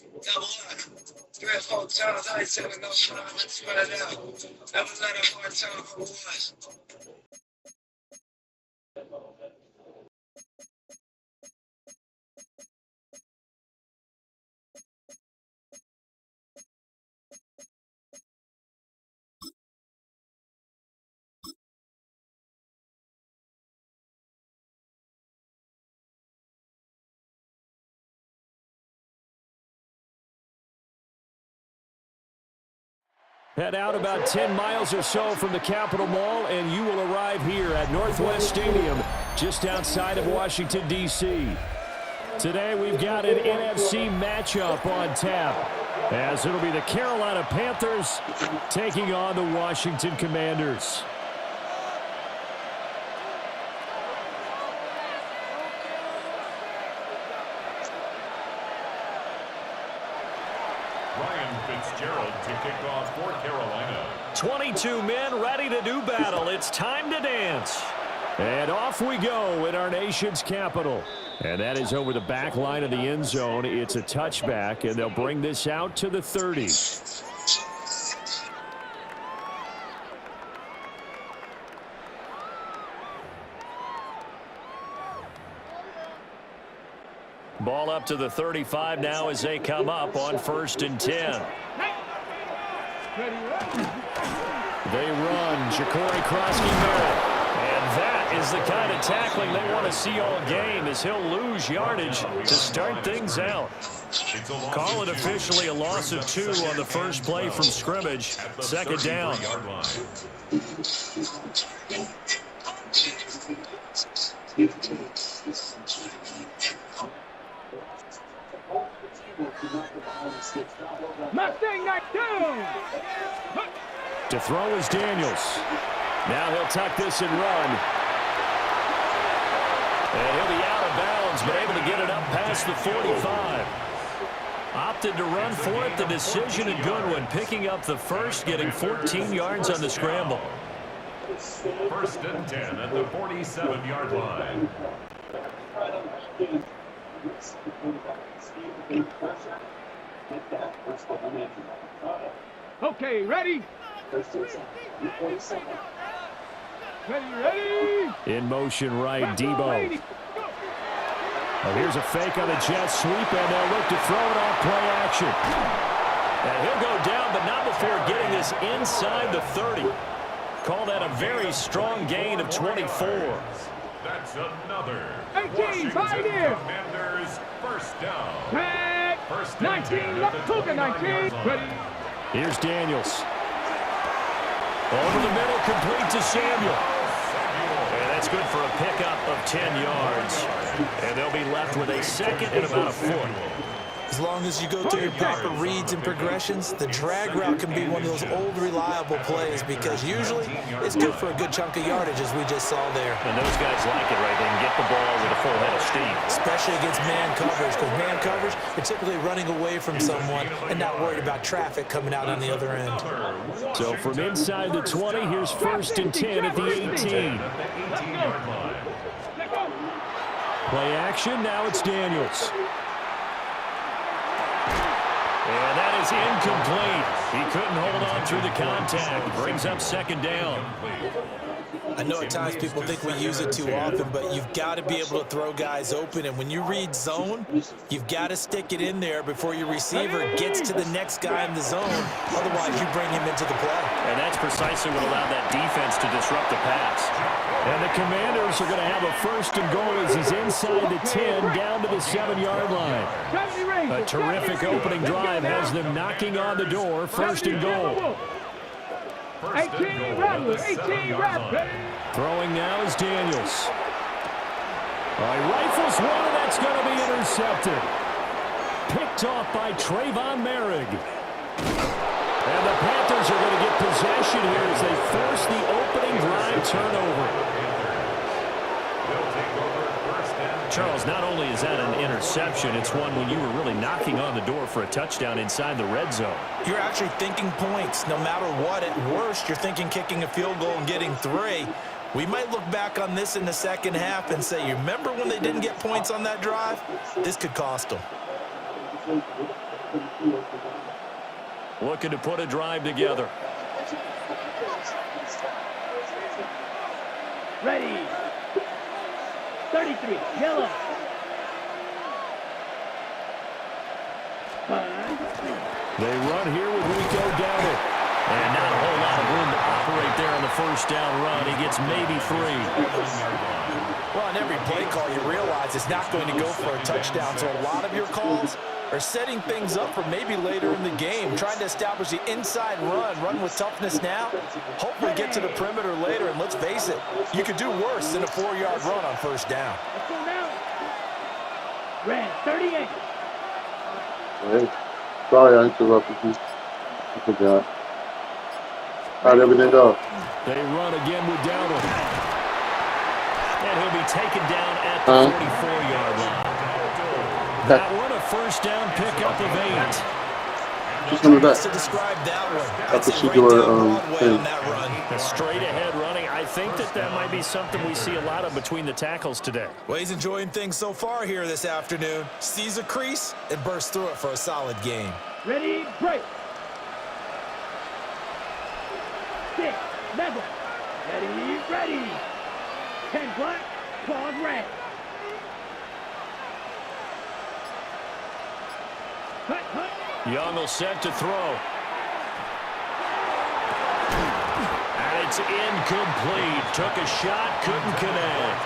Double up. 3 or 4 times, I ain't telling no shit, I just spread it out. Never let a hard time for once. Head out about 10 miles or so from the Capitol Mall, and you will arrive here at Northwest Stadium, just outside of Washington, D.C. Today, we've got an NFC matchup on tap, as it'll be the Carolina Panthers taking on the Washington Commanders. Fitzgerald to kick off for Carolina. 22 men ready to do battle. It's time to dance. And off we go in our nation's capital. And that is over the back line of the end zone. It's a touchback, and they'll bring this out to the 30. Ball up to the 35 now as they come up on 1st and 10. They run. Ja'Cory Krosky-Merritt. And that is the kind of tackling they want to see all game, as he'll lose yardage to start things out. Call it officially a loss of 2 on the first play from scrimmage. 2nd down. To throw is Daniels. Now he'll tuck this and run. And he'll be out of bounds, but able to get it up past the 45. Opted to run for it. The decision a good one. Picking up the first, getting 14 yards on the scramble. 1st and 10 at the 47-yard line. Okay, ready? Ready. In motion right, Debo. Oh, here's a fake on the jet sweep, and they'll look to throw it off play action. And he'll go down, but not before getting this inside the 30. Call that a very strong gain of 24. That's another 18, Washington Commanders first down. 19, left hook at 19. Ready. Here's Daniels. Over the middle, complete to Samuel. And that's good for a pickup of 10 yards. And they'll be left with a 2nd and about a foot. As long as you go through your proper reads and progressions, the drag route can be one of those old reliable plays, because usually it's good for a good chunk of yardage, as we just saw there. And those guys like it, right? They can get the ball with a full head of steam. Especially against man coverage, because man coverage, you're typically running away from someone and not worried about traffic coming out on the other end. So from inside the 20, here's 1st and 10 at the 18. Play action, now it's Daniels. And that is incomplete. He couldn't hold on through the contact. Brings up 2nd down. I know at times people think we use it too often, but you've got to be able to throw guys open. And when you read zone, you've got to stick it in there before your receiver gets to the next guy in the zone. Otherwise, you bring him into the play. And that's precisely what allowed that defense to disrupt the pass. And the Commanders are going to have a 1st and goal as he's inside the 10, down to the 7-yard line. A terrific opening drive has them knocking on the door. 1st and goal. 18 rattle, 18 rattle. Throwing now is Daniels. He rifles one, and that's going to be intercepted. Picked off by Trayvon Merrick. And the Panthers are going to get possession here as they force the opening drive turnover. Charles, not only is that an interception, it's one when you were really knocking on the door for a touchdown inside the red zone. You're actually thinking points no matter what. At worst, you're thinking kicking a field goal and getting 3. We might look back on this in the 2nd half and say, you remember when they didn't get points on that drive? This could cost them. Looking to put a drive together. Ready. 33, yellow. They run here with Rico down it. And not a whole lot of room to operate there on the first down run. He gets maybe 3. Well, on every play call, you realize it's not going to go for a touchdown. So a lot of your calls are setting things up for maybe later in the game, trying to establish the inside run with toughness now, hopefully get to the perimeter later. And let's face it, you could do worse than a 4-yard run on first down. Let's go now. Red, 38. Hey, sorry I interrupted you. I forgot. How'd everything go? They run again with Dowdle. And he'll be taken down at the 44-yard line. That one a first down pickup of 8. Just coming back. To describe that one, After she do her thing. on that run. A straight ahead running. I think that might be something we see a lot of between the tackles today. Well, he's enjoying things so far here this afternoon. Sees a crease and bursts through it for a solid game. Ready, break. 6, level. Ready. 10 black, pause red. Cut. Young will set to throw. And it's incomplete. Took a shot, couldn't connect.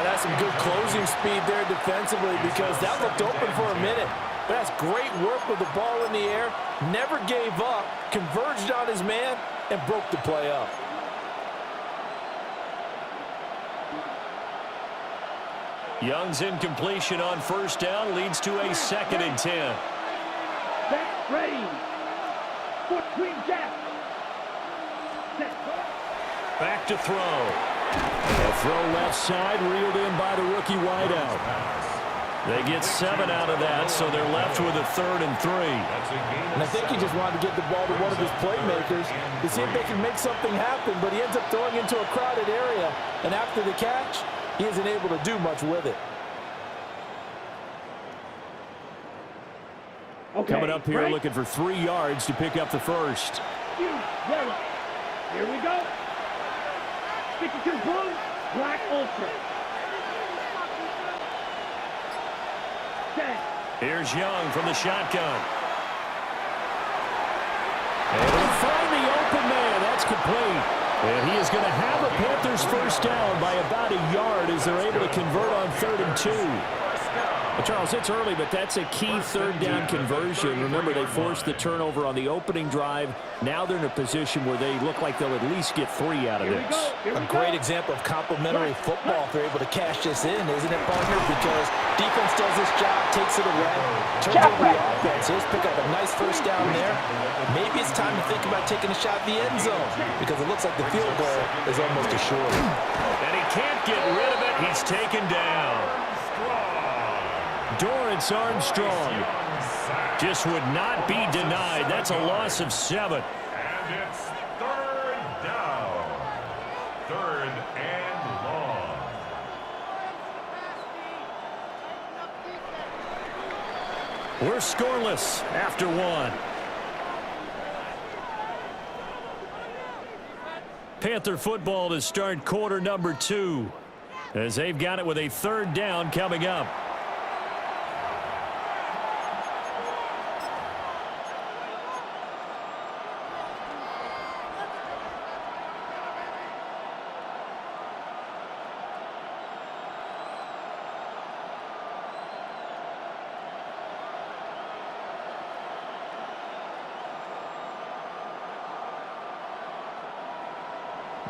That's some good closing speed there defensively because that looked open for a minute. But that's great work with the ball in the air. Never gave up, converged on his man, and broke the play up. Young's incompletion on first down leads to a 2nd and 10. Set, ready. Foot between jab. Set. Back to throw. A throw left side, reeled in by the rookie wideout. They get 7 out of that, so they're left with a 3rd and 3. And I think he just wanted to get the ball to one of his playmakers to see if they can make something happen, but he ends up throwing into a crowded area. And after the catch, he isn't able to do much with it. Okay, Coming up here break. looking for 3 yards to pick up the first. Yellow. Here we go. 52 blue, black ultra. Set. Here's Young from the shotgun. And he'll find the open man. That's complete. And he is going to have a Panthers first down by about a yard as they're able to convert on 3rd and 2. Well, Charles, it's early, but that's a key 3rd down conversion. Remember, they forced the turnover on the opening drive. Now they're in a position where they look like they'll at least get 3 out of this. A great example of complementary football if they're able to cash this in, isn't it, partner? Because defense does this job, takes it away, turns over the offense. Here's pick up a nice first down there. Maybe it's time to think about taking a shot at the end zone because it looks like the field goal is almost assured. And he can't get rid of it. He's taken down. Dorrance Armstrong just would not be denied. That's a loss of 7. And it's 3rd down. 3rd and long. We're scoreless after 1. Panther football to start quarter number 2 as they've got it with a 3rd down coming up.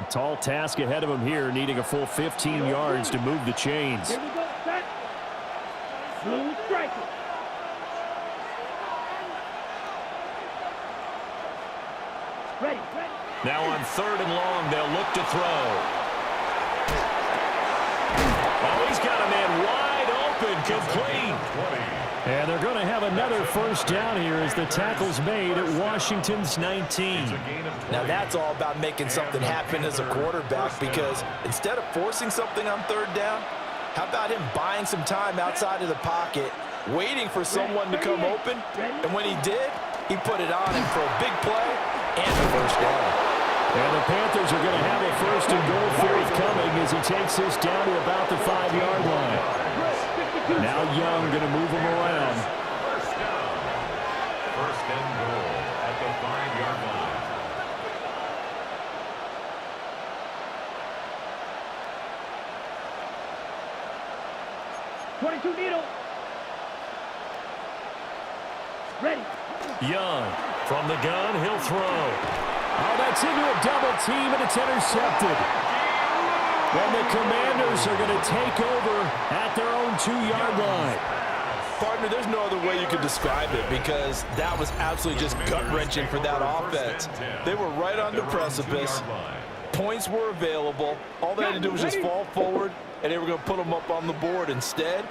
Tall task ahead of him here, needing a full 15 yards to move the chains. Here we go, set. Blue striker. Ready. Now on 3rd and long, they'll look to throw. Oh, he's got a man wide open, complete. And they're going to have another first down here as the tackle's made at Washington's 19. Now that's all about making something happen as a quarterback because instead of forcing something on 3rd down, how about him buying some time outside of the pocket, waiting for someone to come open, and when he did, he put it on him for a big play and a first down. And the Panthers are going to have a first and goal forthcoming as he takes this down to about the 5-yard line. Now Young going to move him around. First and goal at the 5-yard line. Needle. Ready. Young from the gun, he'll throw. Oh, that's into a double team, and it's intercepted. And the Commanders are going to take over at their own 2-yard line. Partner, there's no other way you could describe it because that was absolutely just gut-wrenching for that offense. They were right on the precipice. Points were available. All they had to do was just fall forward, and they were going to put them up on the board. Instead,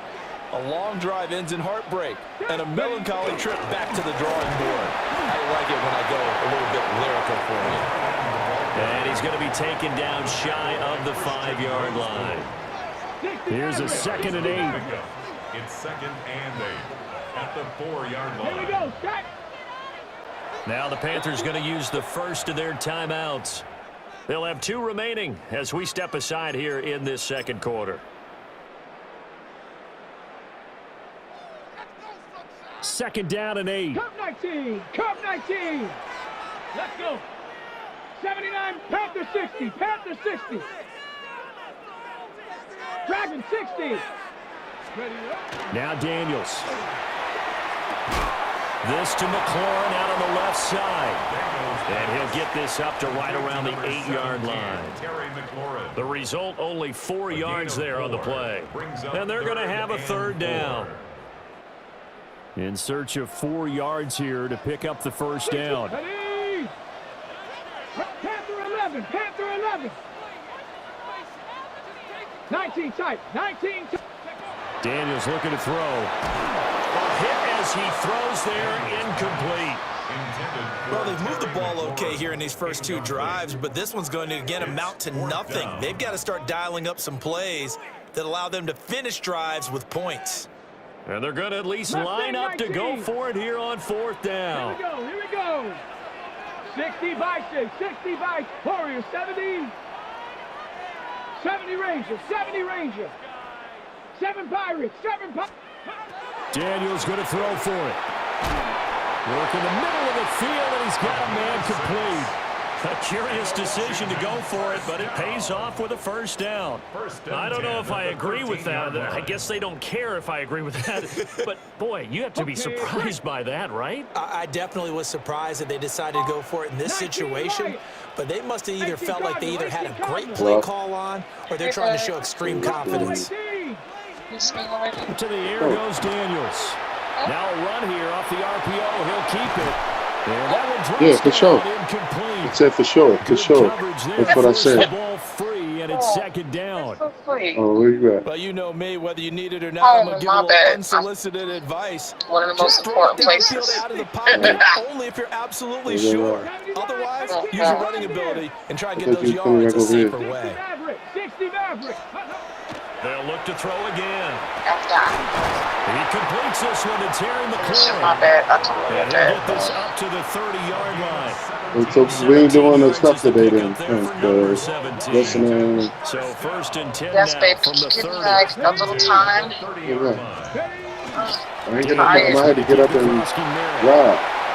a long drive ends in heartbreak and a melancholy trip back to the drawing board. I like it when I go a little bit lyrical for you. And he's going to be taken down shy of the 5-yard line. Here's a 2nd and 8. It's 2nd and 8 at the 4-yard line. Here we go, Scott. Now the Panthers going to use the first of their timeouts. They'll have 2 remaining as we step aside here in this second quarter. 2nd down and 8. Cup 19. Cup 19. Let's go. 79. Panther 60. Panther 60. Dragon 60. Ready up. Now Daniels. This to McLaurin out on the left side. And he'll get this up to right around the 8-yard line. The result, only 4 yards there on the play. And they're going to have a 3rd down. In search of 4 yards here to pick up the first down. Ready. Panther 11. Panther 11. 19 tight. 19 tight. Daniels looking to throw. A hit as he throws there, incomplete. Well, they've moved the ball okay here in these first 2 drives, but this one's going to, again, amount to nothing. They've got to start dialing up some plays that allow them to finish drives with points. And they're going to at least line up to go for it here on 4th down. Here we go. Here we go. 60 Bison. 60 Bison. Warriors 70. 70 Rangers. 70 Rangers. 7 Pirates. 7 Pirates. Daniels going to throw for it. Work in the middle of the field, and he's got a man complete. A curious decision to go for it, but it pays off with a first down. I don't know if I agree with that. I guess they don't care if I agree with that. But, boy, you have to be surprised by that, right? I definitely was surprised that they decided to go for it in this situation, but they must have either felt like they either had a great play call on or they're trying to show extreme confidence. To the air goes Daniels. Now a run here off the RPO. He'll keep it. And that one Yeah, for sure. incomplete. I said for sure. For sure. That's what I said. Ball free, and it's 2nd down. Oh, where you at? Well, you know me, whether you need it or not, I'm going to give a little unsolicited advice. One of the most important places. Out of the pocket, only if you're absolutely sure. Otherwise, use your running ability and try and get those yards a safer way. 60 Maverick. They'll look to throw again. F He completes this one to Terry My McLaurin. bad. I told you And that. he'll get this up to the 30-yard line. So we ain't doing no stuff today then. Number 17. Listening. So 1st and 10 Yes, now babe. from the Give me 30. like a little time. I ain't getting up. I had to get up and ride.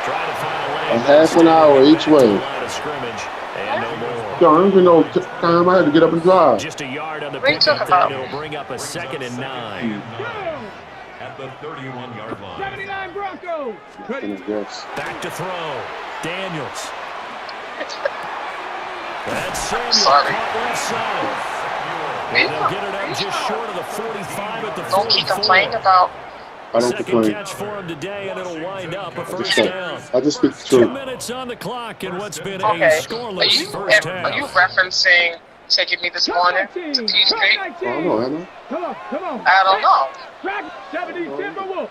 Try to find a way A half an hour each way. line of scrimmage, and no more. Yo, I don't even know time I had to get up and drive. Just a yard on the What are you pickup talking there. about? It'll bring up a 2nd and 9. At the 31-yard line. 79 Broncos. And I guess. Back to throw. Daniels. That's Samuel. Sorry. Caught left side. And they'll get it up just short of the 45 at the 44. Don't keep complaining about. I don't Second complain. catch for him today, and it'll wind up a first Just down. I just speak the 2 truth. minutes on the clock in what's been a Okay. scoreless first Are you half. referencing taking me this morning to Peach Street? I don't know, Emma. Come on, come on. I don't know. Dragon 70 Timberwolves.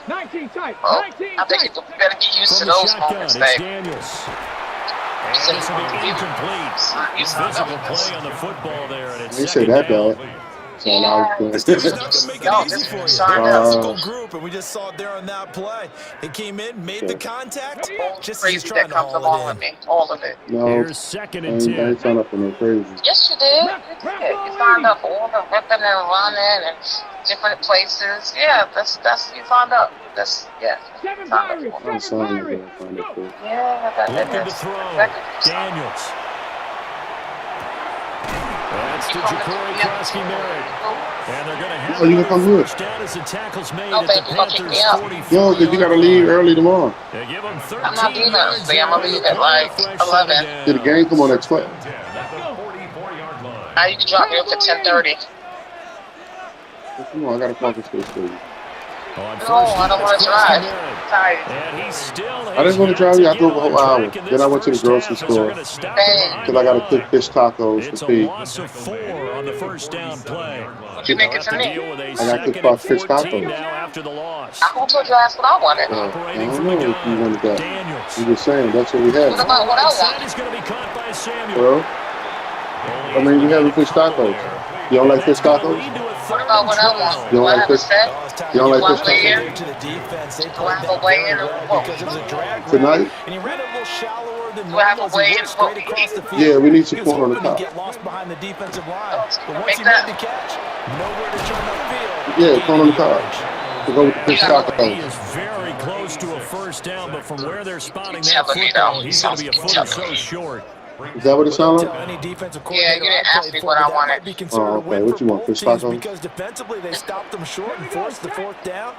19 tight. Well, 19 I think tight. you better get used to From the those shotgun, moments, it's babe. Daniels. And So this will be you- incomplete. You signed up Physical for this. play on the football there, and it's You say second that down. bad. That's all I was This doing. team is not going to make it No, easy just for you. sign They're a up. physical group, and we just saw it there on that play. They came in, made the contact, All just as he's crazy trying that to comes haul along it with in. me. All of it. No, Here's second I and ain't 10. signed up for no crazy. Yes, you did. You did. You signed up for all the ripping and running and different places. Yeah, that's you signed up. That's yeah. Seven Signed up Pirates. for. I'm Seven signing Pirates. up for no crazy. Yeah, that Looking to is. throw. Exactly what you signed up Daniels. That's to for. You Ja'Cory from Krosky-Merritt. And they're going to have Oh, you can come another here. first down as the tackle's made No, at the baby, you gonna kick me Panthers' out. 44 No, because you got to leave early tomorrow. They give them 13 I'm not leaving yards early. I'm there, gonna and leave the at play like fresh 11. set of See, the game come on at 12. At the 44-yard line. You can drop me off at 10:30. Come on, I got a parking space for you. On No, first I don't down, want it's to drive. Krosky-Merritt. I'm tired. And he's still I didn't want to drive you. I drove a whole hour. Then I went to the grocery store Bang. because I got to cook fish tacos It's to a feed. loss of 4 on the first down play. What you making They'll have for to me? deal with a I got second cooked and fish 14 tacos. now after the loss. Who told you that's what I wanted? I Operating don't from know the if you wanted gun, that. Daniels. I'm just saying, that's what we had. What about what I Outside want? is going to be caught by Samuel. Well, I mean, we having fish tacos. You don't like fish tacos? What about what I want? You don't Do I like have a fish? set? You don't like Do I fish weigh tacos? in? To the defense, they Do I played have that a weigh very in or well what? because it was a drag route, Tonight? and he ran it a little shallower than Do I have normal a as he weigh in worked or what straight we across need? the field. Yeah, we need He some was corn on the hoping top. he'd get lost behind the defensive line, Oh, but make once he that. made the catch, nowhere to turn upfield. Yeah, Gain corn on of the cob. yardage. To go with the fish He tacos. is very close to a first down, but from where they're spotting that Telling me football, though. he's going to be a foot or so short. Is that what it sounds Tell like? any defensive Yeah, coordinator you didn't I ask played me for, what but I that wanted. might be considered Oh, a okay. win What for you want, both fish teams tacos? because defensively they stopped them short and forced the fourth down.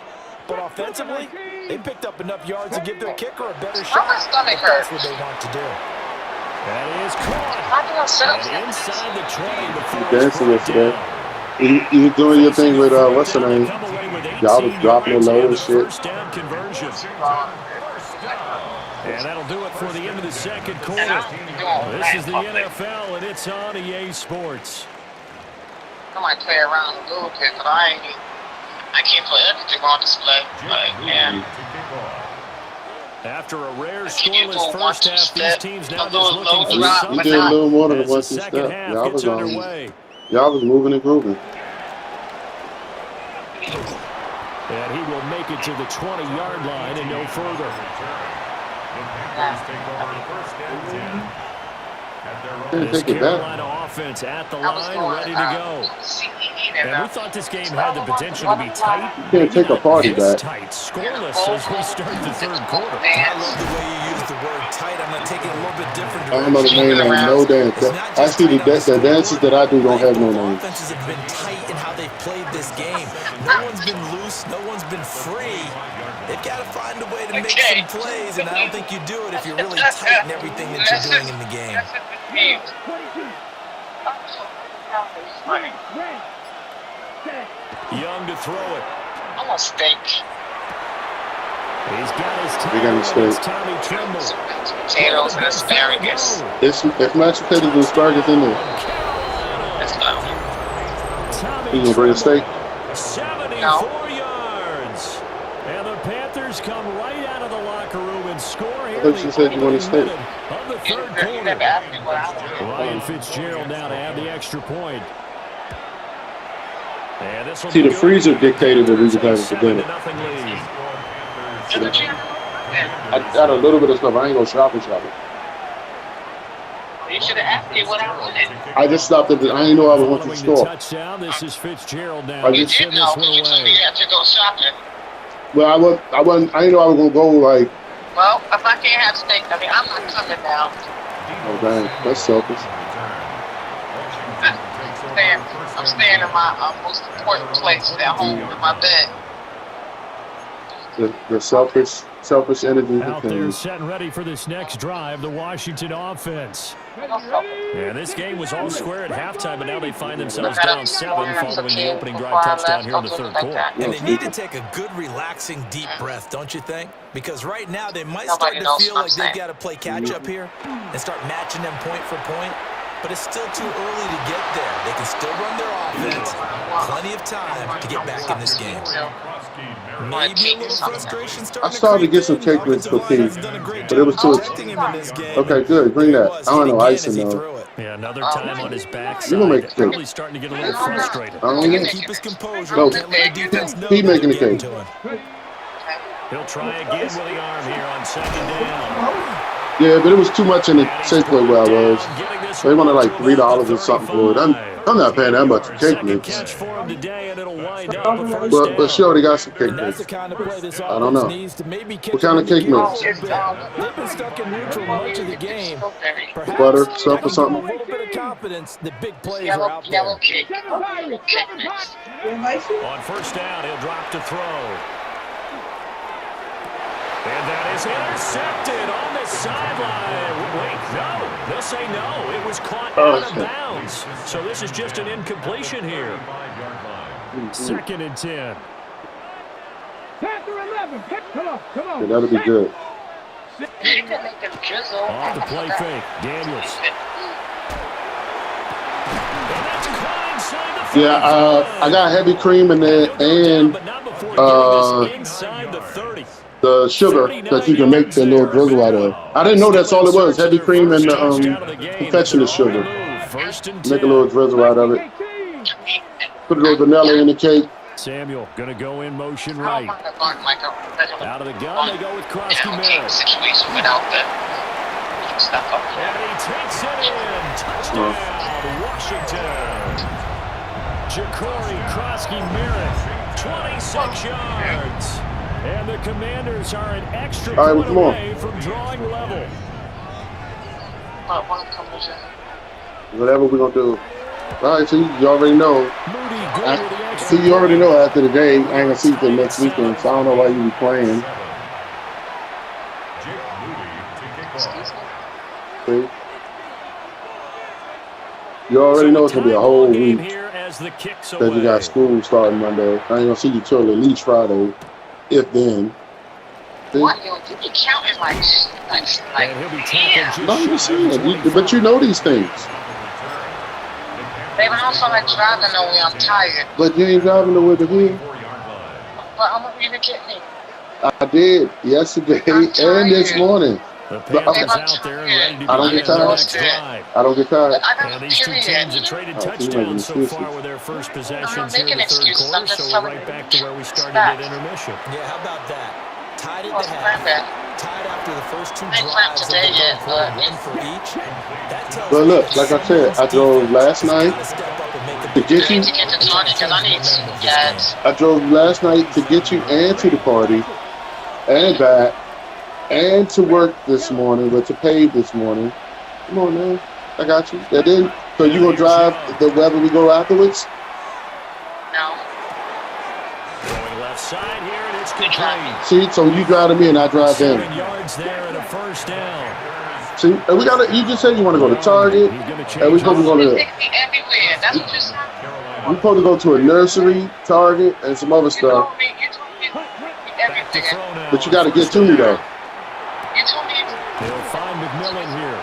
But offensively, they picked up enough yards to give their kicker a better shot. My stomach if that's hurts. what they want to do. That is caught. How do I sit up? And inside the 20 before You it's dancing brought yesterday. down. You was doing your thing with, what's her They name? come away with 18 Y'all was dropping it yards low and and the shit. first down conversion. And that'll do it for the end of the second quarter. This is the NFL, and it's on EA Sports. I might play around a little bit, but I can't put everything on display. Like, man. After a rare Give you a scoreless little first half, these one-two teams step, now a just little looking low for drop, You something did a little more than a as the one-two second step. half Y'all gets was underway. y'all was moving and grooving. And he will make it to the 20-yard line and no further. Can't This take it back. Carolina offense at the I was line, going ready to go. CE And we thought this game had the potential to be tight. You can't take a party This back. tight, scoreless as we start the third quarter. I love the way you use the word tight. I'm going to take it a little bit different I don't know the direction. name of no dance. It's not just Actually, tight on the dances that I do don't have no Both names. offenses have been tight in how they've played this game. No one's been loose. No one's been free. They've got to find a way to make some plays, and I don't think you do it if you're really tight in everything that you're doing in the game. Young to throw it. I'm a steak. He's got his They got his tackle. It's steak. Tommy Tremble. Potatoes and asparagus. It's mashed potatoes and asparagus in there. Let's go. Tommy You gonna bring a steak? 74 yards. And the Panthers come right out of the locker room and score here. I thought you said you wanted steak. Of the You third never quarter. asked me what I wanted. Ryan Fitzgerald now to have the extra point. And this will See, be the good. freezer dictated that we was having for 7-0 dinner. lead. Didn't you? I got a little bit of stuff. I ain't gonna shop it. You should have asked me what I wanted. I just stopped at the. I didn't know I was going to the Following the store. touchdown, this is Fitzgerald now. I You just did Send know this because one you told me away. you had to go shopping. Well, I didn't know I was going to go like. Well, if I can't have steak, I mean, I'm not coming now. Oh dang, that's selfish. I'm staying in my most important place at home in my bed. The selfish energy. Out there Can, set and ready for this next drive, the Washington offense. And this game was all square at halftime, but now they find themselves down 7 following the opening drive touchdown here in the third quarter. And they need to take a good, relaxing, deep breath, don't you think? Because right now they might start Nobody to knows feel what like I'm they've saying. got to play catch-up here and start matching them point for point. But it's still too early to get there. They can still run their offense. Plenty of time to get back in this game. Maybe a little frustration I starting to started to creep get some in. The cake mix offensive for line P, hasn't done a great but it job was of too. protecting him in this game. Okay, good. Bring There he that. was, I hit don't know again icing as he though. threw it. Yeah, another time on his You gonna backside. make the cake? Probably starting to get a little frustrated. I don't Got know. to keep his composure. No, Can't let the defense know P that making they're the getting cake. to him. He'll try again with the arm here on second down. Yeah, but it was too much in the And he's Safeway brought where I down, was. getting this They wanted one like to about $3 the or something for it. 35. I'm not paying that much for cake Second mix. catch for him today, and it'll wind up a first But she down. already got some cake And that's the mix. kind of play this I don't offense know. needs to maybe kick What kind them of into cake gear a mix? little bit. They've been stuck in neutral much of the game. Perhaps Butter, that stuff or can give them a something? little bit of confidence. The big plays are Yellow, out yellow there. cake. Cake mix. On first down, he'll drop to throw. And that is intercepted on the sideline. Wait, no. They'll say no. It was caught out of bounds. So this is just an incompletion here. Second and 10. Panther 11. Come on. Yeah, that'll be good. You can make them drizzle. Off the play fake. Daniels. And that's caught inside the Yeah, I got heavy cream in there and but not before getting this inside the 30. the sugar that you can make the little drizzle out of. I didn't know that's all it was. Heavy cream and the confectioner's sugar. First and Make a 10. little drizzle out of it. Put a little vanilla in the cake. Samuel going to go in motion I right. don't want to learn like a Out of the gun, they go with Krosky cake Merritt. situation without the stuff up And here. he takes it in. Touchdown, Washington. Ja'Cory Krosky Merritt, 26 yards. And the Commanders are an extra All right, point come on. away from drawing level. But one comes in. Whatever we're gonna do. All right, see, you already know. Moody going with the extra See, you already point. know after the day, I ain't gonna see you till next weekend, so I don't know why you be playing. Excuse me. See? You already know it's gonna be a whole week Here as the kicks because you away. got school starting Monday. I ain't gonna see you till at least Friday, if then. See? What? You be counting like And he'll be yeah. tackled No, I'm just just shy of saying, 25. but you know these things. Baby, I don't feel like driving no way. I'm tired. But you ain't driving nowhere to be. But I'm gonna be get me. I did yesterday and this morning. The But Panthers out there and ready to I don't begin get their tired. next drive. I don't get tired. I got And a these two teams have period. traded Oh, so you're making touchdowns so excuses. far with their first I'm possessions not here in making the third excuses. quarter, I'm just so we're telling right you. back to where we started Facts. at intermission. Yeah, how about that? Tied at What's the the half. plan? Tied after the first two I ain't clapped drives of the today third yet, quarter, but one for each. That tells But me look, that like I St. said, Louis I drove defense last has night gotta step up and make a to big get I you. need to get to Target because I need to. Yes. I drove last night to get you and to the party and back and to work this morning, but to pay this morning. Come on, man. I got you. And then, so you gonna drive the wherever we go afterwards? No. Going left side here, and it's Good complete. See, so you drive to me and I drive 7 them. yards there and a first down. See, and we gotta. You just said you want to go to Target, He's going to and we change supposed to over. go You to. take me everywhere. That's what you said. We supposed to go to a nursery, Target, and some other You stuff. told me Back to everything. throw now. But you got to get to me though. You told me. They'll find McMillan here.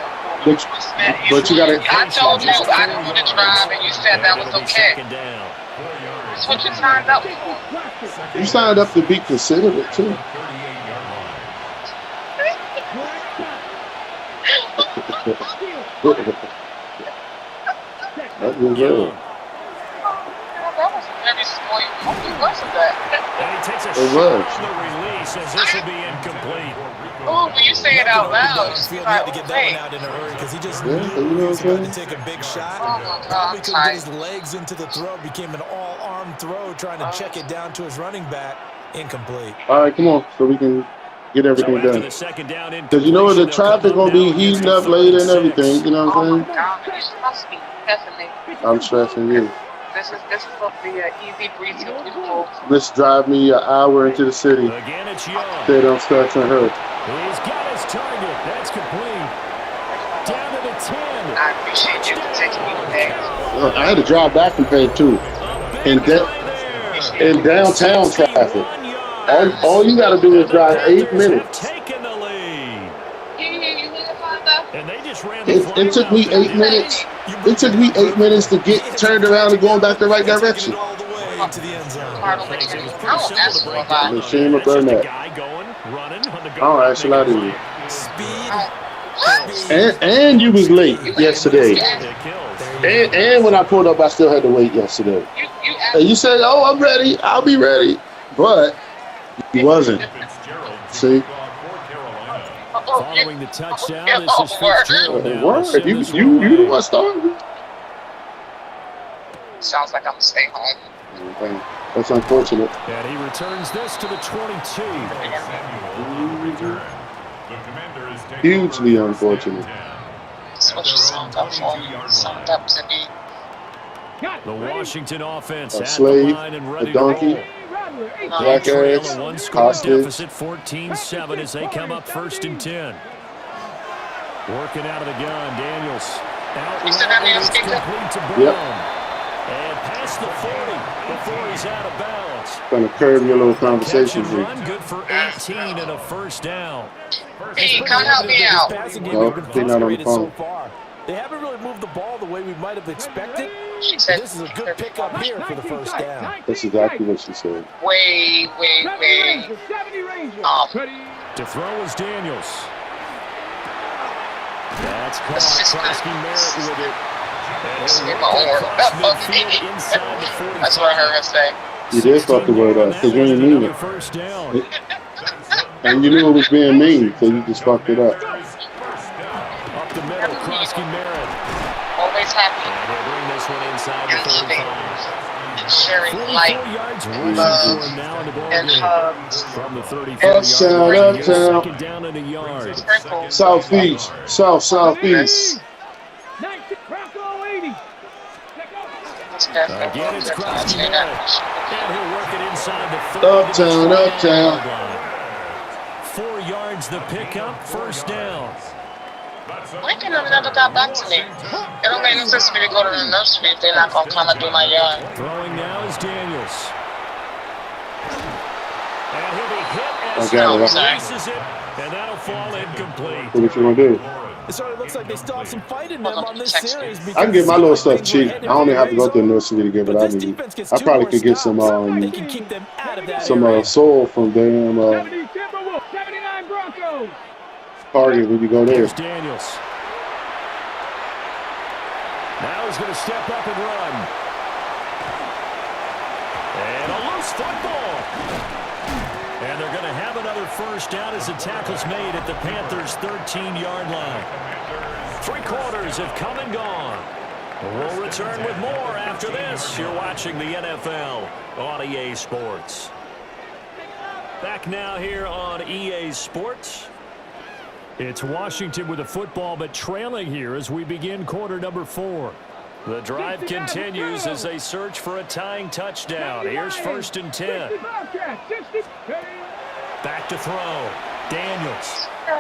But you got to. I told you I don't want to drive, and you said that was It'll be okay. second down. That's what you signed up for. You signed up to be considerate too. That was good. That was very spoiled. It wasn't that. And he takes a It shot was. on the release as this will be incomplete. Oh, when you say it out loud, it's Downfield, he like, had to get that wait. one out in a hurry because he just Yeah, knew you know he was what I'm about to saying? take a big shot. Oh my God, Probably I'm couldn't get his tired. legs into the throw. Became an all-arm throw, trying to check it down to his running back. Incomplete. All right, come on, so we can get So everything after done. the second down Because you know the incompletion, they'll traffic come gonna be down heating against up the later and 36. everything. You know what Oh I'm my saying? God, you must be definitely. I'm stressing you. This is supposed to be an easy breezy, beautiful. Let's drive me an hour into the city. Again, it's Young. Said I'm stressing her. He's got his target. That's complete. Down to the 10. I appreciate you taking me today. I had to drive back from Pay 2 in, in downtown traffic. All you got to do is drive 8 minutes. Taken the lead. You need to find out. And they just ran the It took me 8 minutes. It took me 8 minutes to get turned around and going back the right direction. All the way. into the end zone. Part of the It was I pretty don't simple ask to for break a down lot. on Machine that. with It's just a Burnett. guy going, running on the go. All right, shall I do? Speed. What? And you was late You yesterday. asked, It kills. And when I pulled up, I still had to wait yesterday. you asked. And you said, "Oh, I'm ready. I'll be ready," but you wasn't. Fitzgerald See? for Carolina. Following the touchdown, Yeah, this is Fitzgerald now. Word. Send You this you one you the away. one started. Sounds like I'm gonna stay home. Okay. That's unfortunate. And he returns this to the 22. The commander is taking Hugely over first unfortunate. and 10. That's what you signed up for. Signed up to be. The Washington offense A at slave, the line and ready a donkey, to roll. jackass, Trail a one-score hostage. deficit, 14-7 as they come up 1st and 10. Working out of the gun, Daniels. Out You said that route, man it's speaker? complete to Brown. Yep. And past the 40 before he's out of bounds. Trying to curb your little Catch and conversations here. run, good for 18 and a first down. Hey, come help me out. This passing game No, has been he's not on the frustrated so phone. far. They haven't really moved the ball the way we might have expected. She said, This is a good pickup here for the first down. That's exactly what she said. wait. 70 Rangers. To throw is Daniels. That's caught. Assistant. Krosky Merritt with it. And This is he'll my work word. across midfield inside the 45. That's what I heard her say. You did fuck the word up because you didn't mean Another it. first down. And you knew it was being mean, so you just fucked it up. Up the middle, Krosky Merritt. Always happy. And he'll bring this one inside the And 35. sharing 44 light yards rushing love for him now in the ball and game. hugs. From the 34-yard Uptown, line, here's uptown. second down and a yard. Sprinkles. Southeast, southeast. 19, Bronco 80. Again, it's Krosky Merritt. And he'll work it inside the 30. Uptown, uptown. 4 yards the pickup, first down. Lincoln never got back to me. It don't make no sense for me to go to the nursery if they're not going to come and do my yard. Throwing now is Daniels. And he'll be hit I as got he it. releases it, and that'll fall incomplete. So what you gonna do? It sort of looks like they still have some fight in them on this series. I can get my little stuff cheap. I don't even have to go to the nursery to get what I need. I probably could get some They can keep them out of that some area. soul from damn 70 Timberwolves. 79 Broncos. Target when you go there. Here's Daniels. Now he's going to step up and run. And a loose football. And they're going to have another first down as the tackle's made at the Panthers' 13-yard line. 3 quarters have come and gone. We'll return with more after this. You're watching the NFL on EA Sports. Back now here on EA Sports. It's Washington with a football, but trailing here as we begin quarter number 4. The drive continues as they search for a tying touchdown. Here's 1st and 10. 60 Bobcats. 60. Back to throw. Daniels. Go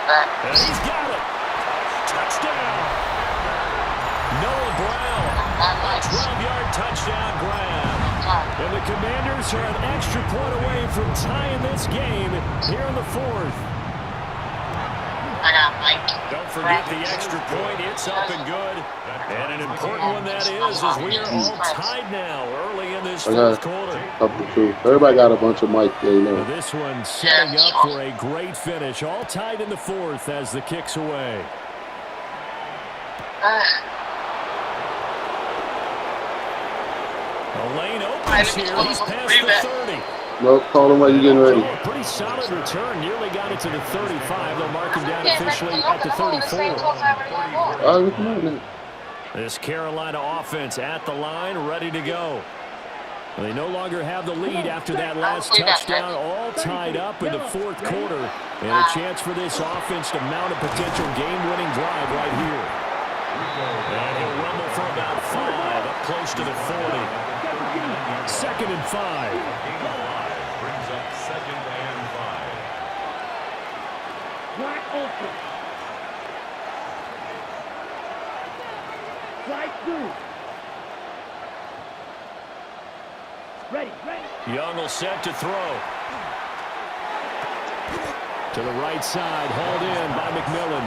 back. And he's got it. Touchdown. Noah Brown. 12-yard touchdown grab. And the Commanders are an extra point away from tying this game here in the 4th. I got Mike. Don't forget the extra point. It's up and good. And an important one that is, as we are all tied now early in this I got 4th quarter. up the truth. Everybody got a bunch of mic there, you know. This one setting up for a great finish. All tied in the 4th as the kick's away. A lane opens here. He's past the 30. Nope, call him while you getting ready. Oh, a pretty solid return. Nearly got it to the 35. They'll mark him down officially at the 34. All right, come on then. This Carolina offense at the line, ready to go. They no longer have the lead after that last touchdown, all tied up in the 4th quarter. And a chance for this offense to mount a potential game-winning drive right here. And he'll rumble for about 5, up close to the 40. 2nd and 5. Brings up 2nd and 5. Wide open. Slide through. Ready. Young will set to throw. To the right side, hauled in by McMillan.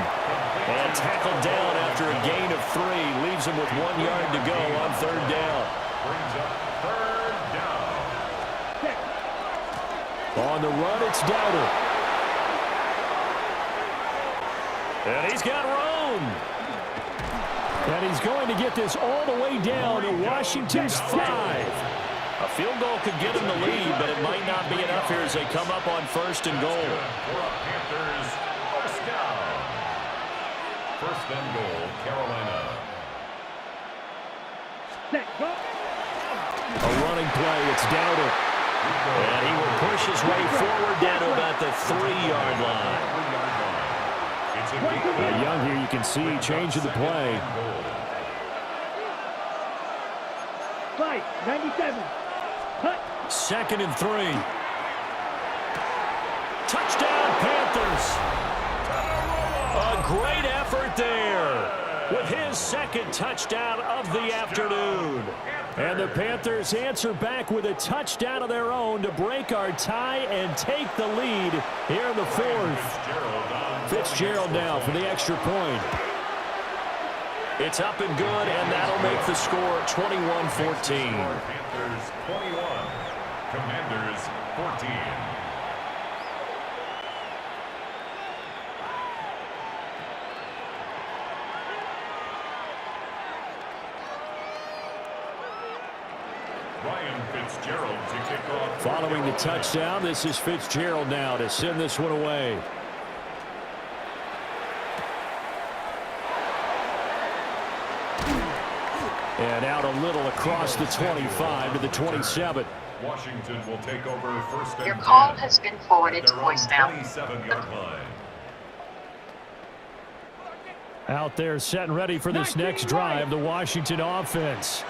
And tackled down after a gain of 3. Leaves him with 1 yard to go on 3rd down. Brings up third down. On the run, it's Dowdle. And he's got room. And he's going to get this all the way down to Washington's 5. A field goal could get him the lead, but it might not be enough here as they come up on 1st and goal. Panthers, first down. 1st and goal, Carolina. A running play, it's Dowdle. And he will push his way forward down to about the 3-yard line. Young here, you can see changing the play. 97. 2nd and 3. Touchdown, Panthers. A great effort there with his 2nd touchdown of the afternoon. And the Panthers answer back with a touchdown of their own to break our tie and take the lead here in the 4th. Fitzgerald now for the extra point. It's up and good, and that'll make the score 21-14. Panthers 21, Commanders 14. Ryan Fitzgerald to kick off. Following the touchdown, this is Fitzgerald now to send this one away. And out a little across the 25 to the 27. Washington will take over 1st and 10. Your call has been forwarded to voicemail. 27-yard line. Out there set and ready for this next drive, the Washington offense.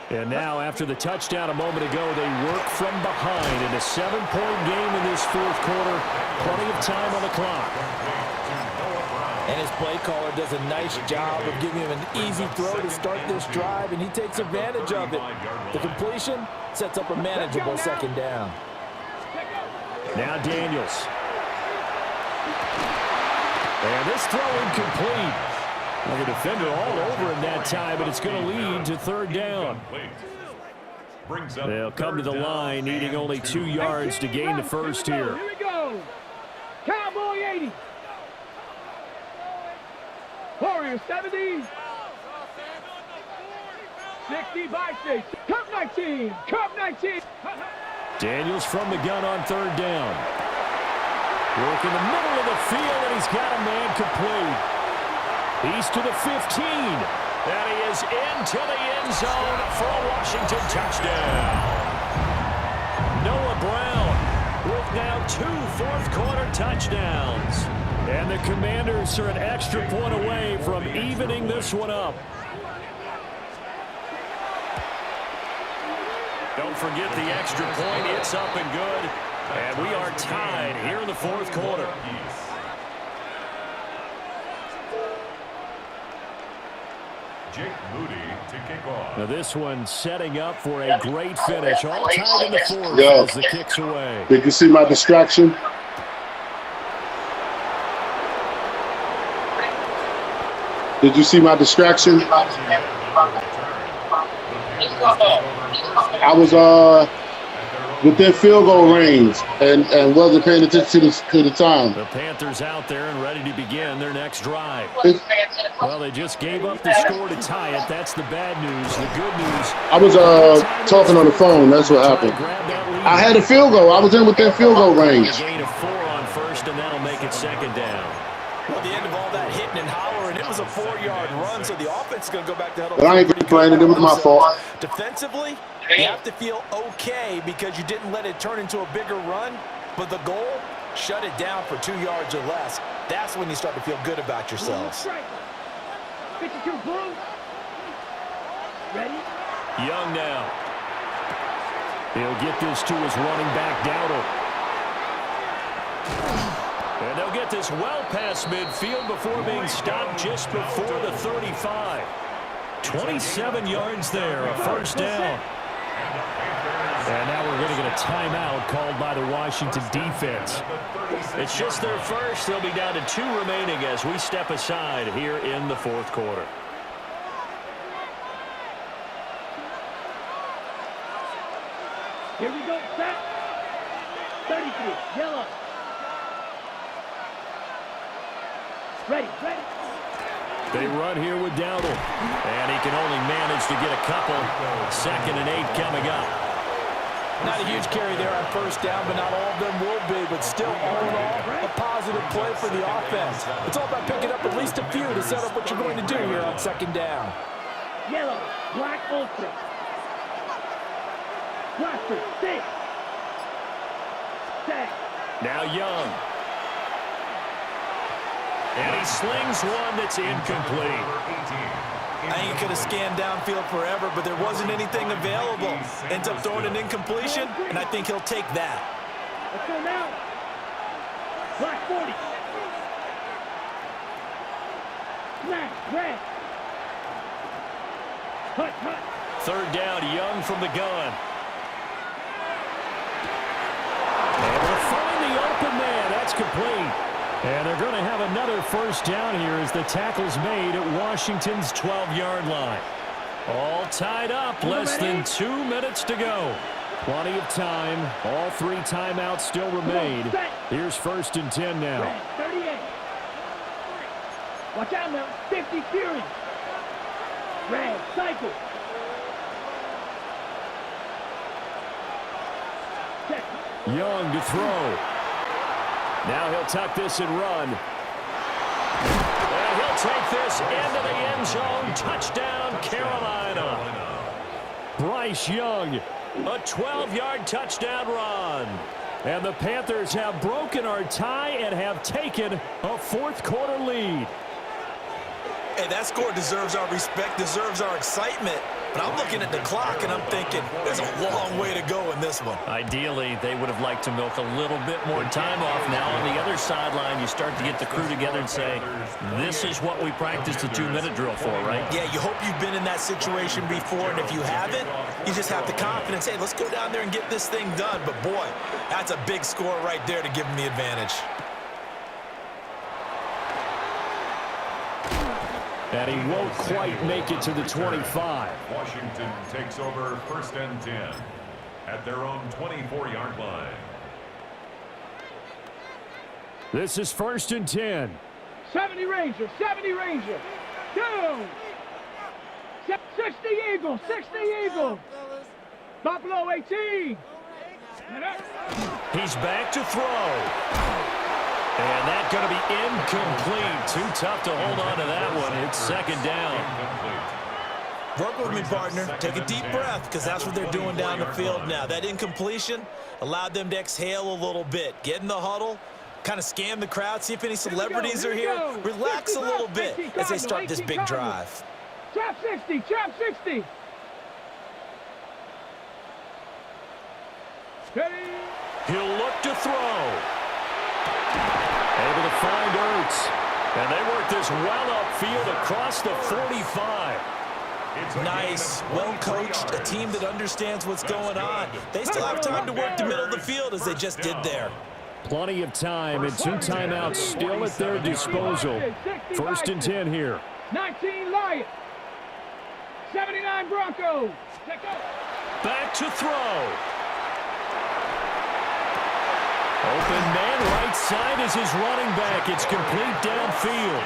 And now, after the touchdown a moment ago, they work from behind in a 7-point game in this 4th quarter. Plenty of time on the clock. And his play caller does a nice job of giving him an easy throw to start this drive, and he takes advantage of it. The completion sets up a manageable 2nd down. Now Daniels. And this throw incomplete. Well, the defender all over him that time, but it's going to lead to 3rd down. They'll come to the line, needing only 2 yards to gain the first here. Here we go. Cowboy 80. Warrior 70. 60 by 6. Cup 19. Cup 19. Daniels from the gun on 3rd down. Work in the middle of the field, and he's got a man complete. He's to the 15. And he is into the end zone for a Washington touchdown. Noah Brown with now 2 4th-quarter touchdowns. And the Commanders are an extra point away from evening this one up. Don't forget the extra point. It's up and good. And we are tied here in the 4th quarter. Jake Moody to kick off. Now this one setting up for a great finish. All tied in the 4th as the kick's away. Did you see my distraction? Did you see my distraction? I was within field goal range and wasn't paying attention to the time. The Panthers out there and ready to begin their next drive. Well, they just gave up the score to tie it. That's the bad news. The good news. I was talking on the phone. That's what happened. I had a field goal. I was in within field goal range. A gain of 4 on 1st, and that'll make it 2nd down. Well, the end of all that hitting and hollering, it was a 4-yard run, so the offense is going to go back to huddle. But I ain't complaining. It was my fault. Defensively, you have to feel okay because you didn't let it turn into a bigger run, but the goal, shut it down for 2 yards or less. That's when you start to feel good about yourselves. 52 blue. Ready? Young now. He'll get this to his running back, Dowdle. And they'll get this well past midfield before being stopped just before the 35. 27 yards there, a 1st down. And now we're going to get a timeout called by the Washington defense. It's just their first. They'll be down to 2 remaining as we step aside here in the 4th quarter. Here we go, set. 33, yellow. Ready. They run here with Dowdle. And he can only manage to get a couple. 2nd and 8 coming up. Not a huge carry there on first down, but not all of them will be. But still, all in all, a positive play for the offense. It's all about picking up at least a few to set up what you're going to do here on 2nd down. Yellow, black ultra. Blaster, 6. Set. Now Young. And he slings one that's incomplete. I think he could have scanned downfield forever, but there wasn't anything available. Ends up throwing an incompletion, and I think he'll take that. Let's go now. Black 40. Smash, red. Hut. 3rd down, Young from the gun. Able to find the open man. That's complete. And they're going to have another first down here as the tackle's made at Washington's 12-yard line. All tied up, less than 2 minutes to go. Plenty of time. All 3 timeouts still remain. Here's 1st and 10 now. Red, 38. Watch out now. 50 Fury. Red, cycle. Young to throw. Now he'll tuck this and run. And he'll take this into the end zone. Touchdown, Carolina. Bryce Young, a 12-yard touchdown run. And the Panthers have broken our tie and have taken a 4th quarter lead. Hey, that score deserves our respect, deserves our excitement. But I'm looking at the clock, and I'm thinking there's a long way to go in this one. Ideally, they would have liked to milk a little bit more time off. Now, on the other sideline, you start to get the crew together and say, this is what we practiced a 2-minute drill for, right? Yeah, you hope you've been in that situation before, and if you haven't, you just have the confidence, hey, let's go down there and get this thing done. But, boy, that's a big score right there to give them the advantage. And he won't quite make it to the 25. Washington takes over 1st and 10 at their own 24-yard line. This is 1st and 10. 70 Ranger. Down. 60 Eagle. Buffalo 18. He's back to throw. And that's going to be incomplete. Too tough to hold on to that one. It's 2nd down. Work with me, partner. Take a deep breath, because that's what they're doing down the field now. That incompletion allowed them to exhale a little bit. Get in the huddle, kind of scan the crowd, see if any celebrities are here. Relax a little bit as they start this big drive. Trap 60. Ready. He'll look to throw. Able to find Ertz. And they work this well upfield across the 45. Nice, well-coached, a team that understands what's going on. They still have time to work the middle of the field as they just did there. Plenty of time and 2 timeouts still at their disposal. 1st and 10 here. 19 Lions. 79 Broncos. Back to throw. Open man right side is his running back. It's complete downfield.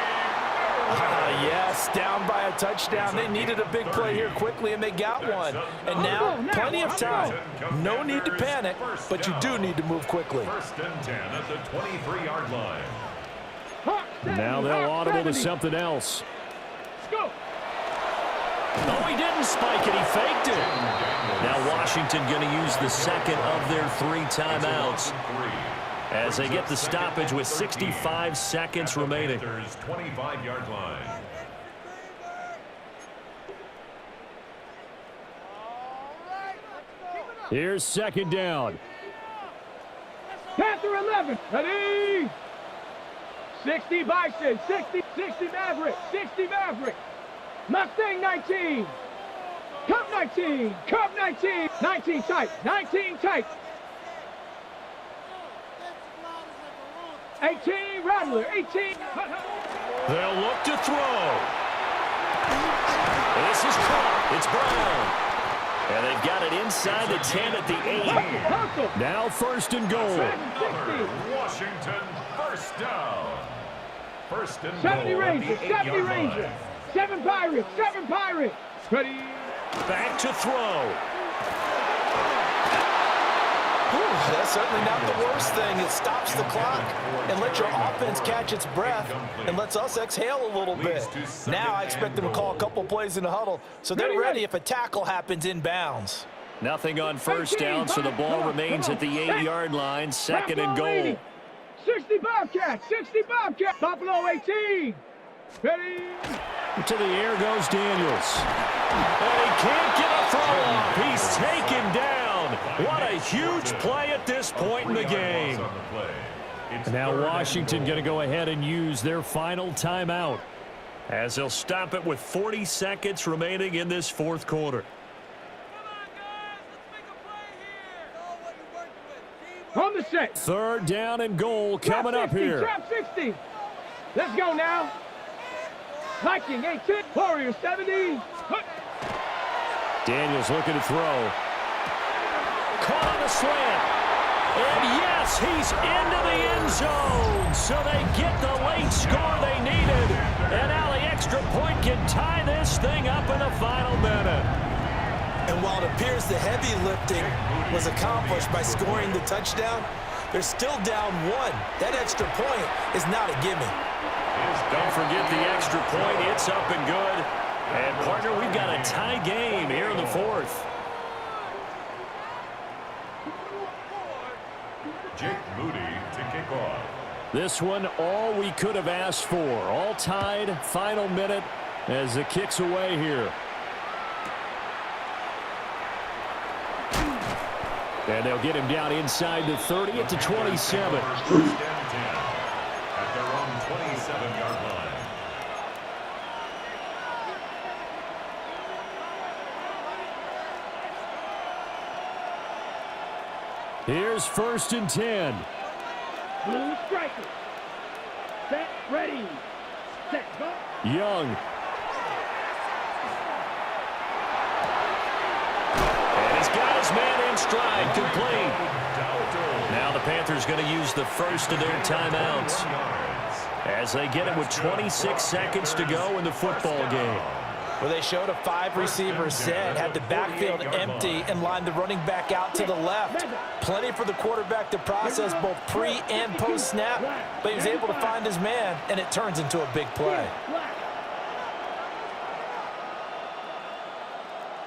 Yes, down by a touchdown. They needed a big play here quickly, and they got one. And now, plenty of time. No need to panic, but you do need to move quickly. 1st and 10 at the 23-yard line. Now they'll audible to something else. Go. No, he didn't spike it. He faked it. Now Washington going to use the 2nd of their 3 timeouts as they get the stoppage with 65 seconds remaining. 25-yard line. Here's 2nd down. Panther 11. Ready. 60 Bison. 60 Maverick. Mustang 19. Cub 19. 19 tight. 18 Rattler. 18. They'll look to throw. This is caught. It's Brown. And they've got it inside the 10 at the 8. Now 1st and goal. Another Washington first down. 1st and 70 goal at Rangers, the 70 8-yard Rangers. line. 7 Pirates, 7 Pirates. Ready. Back to throw. That's certainly not the worst thing. It stops the clock and lets your offense catch its breath and lets us exhale a little bit. Now I expect them to call a couple plays in the huddle so they're ready if a tackle happens inbounds. Nothing on 1st down, so the ball remains at the 8-yard line. 2nd and goal. 60 Bobcats, 60 Bobcats. Buffalo 18. Ready. To the air goes Daniels. And he can't get a throw off. He's taken down. What a huge play at this point in the game. And now Washington going to go ahead and use their final timeout as they'll stop it with 40 seconds remaining in this 4th quarter. On the set. 3rd down and goal coming up here. Trap 60. Let's go now. Viking 18. Warriors 70. Daniels looking to throw. Caught on the slant. And yes, he's into the end zone. So they get the late score they needed. And now the extra point can tie this thing up in the final minute. And while it appears the heavy lifting was accomplished by scoring the touchdown, they're still down 1. That extra point is not a gimme. Don't forget the extra point. It's up and good. And, partner, we've got a tie game here in the 4th. Jake Moody to kick off. This one, all we could have asked for. All tied, final minute as the kick's away here. And they'll get him down inside the 30 at the 27. 1st and 10 at their own 27-yard line. Here's 1st and 10. Blue strikers. Set, ready. Set, go. Young. And he's got his man in stride, complete. Now the Panthers going to use the first of their timeouts as they get it with 26 seconds to go in the football game. Well, they showed a 5-receiver set, had the backfield empty, and lined the running back out to the left. Plenty for the quarterback to process both pre- and post-snap, but he was able to find his man, and it turns into a big play.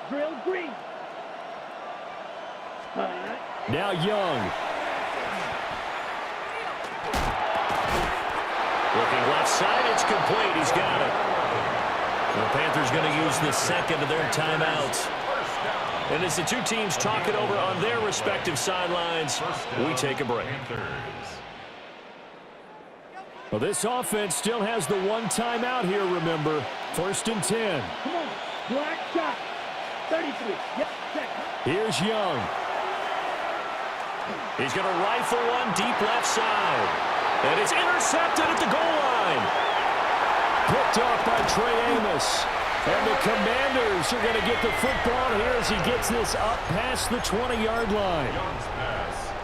Drill green. Now Young. Looking left side, it's complete. He's got it. The Panthers going to use the second of their timeouts. And as the two teams talk it over on their respective sidelines, we take a break. Well, this offense still has the one timeout here, remember. 1st and 10. Come on. Black shot. 33. Yep. Here's Young. He's going to rifle one deep left side. And it's intercepted at the goal line. Picked off by Trey Amos. And the Commanders are going to get the football here as he gets this up past the 20-yard line.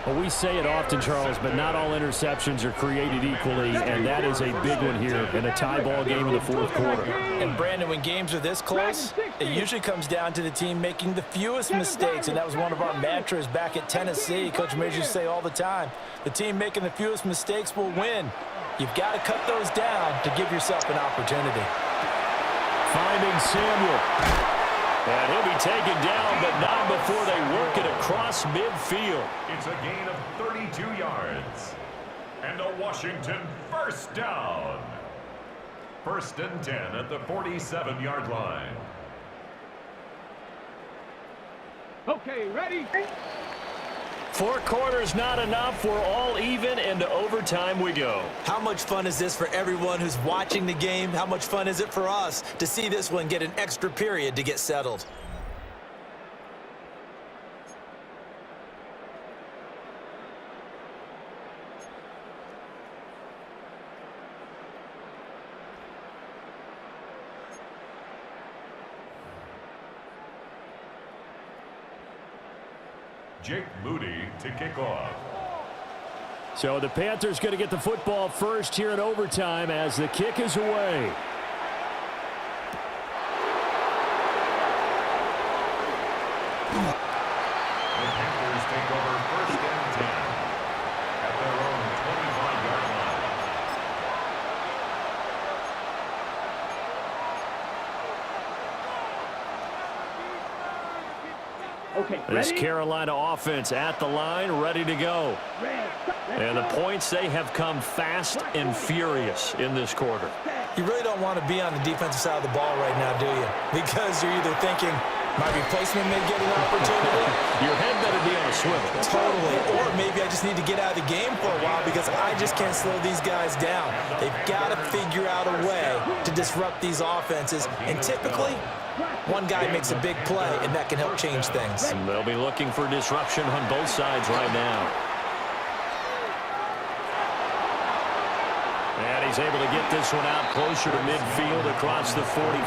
Well, we say it often, Charles, but not all interceptions are created equally, and that is a big one here in a tie ball game in the 4th quarter. And, Brandon, when games are this close, it usually comes down to the team making the fewest mistakes, and that was one of our mantras back at Tennessee. Coach Mears used to say all the time, the team making the fewest mistakes will win. You've got to cut those down to give yourself an opportunity. Finding Samuel. And he'll be taken down, but not before they work it across midfield. It's a gain of 32 yards. And a Washington first down. 1st and 10 at the 47-yard line. Okay, ready? 4 quarters not enough. We're all even, and to overtime we go. How much fun is this for everyone who's watching the game? How much fun is it for us to see this one get an extra period to get settled? Jake Moody to kick off. So the Panthers going to get the football first here in overtime as the kick is away. The Panthers take over 1st and 10 at their own 25-yard line. Okay, This ready? Carolina offense at the line, ready to go. And the points, they have come fast and furious in this quarter. You really don't want to be on the defensive side of the ball right now, do you? Because you're either thinking, my replacement may get an opportunity. Your head better be on a swivel. Totally. Or maybe I just need to get out of the game for a while because I just can't slow these guys down. They've got to figure out a way to disrupt these offenses. And typically, one guy makes a big play, and that can help change things. And they'll be looking for disruption on both sides right now. And he's able to get this one out closer to midfield across the 45.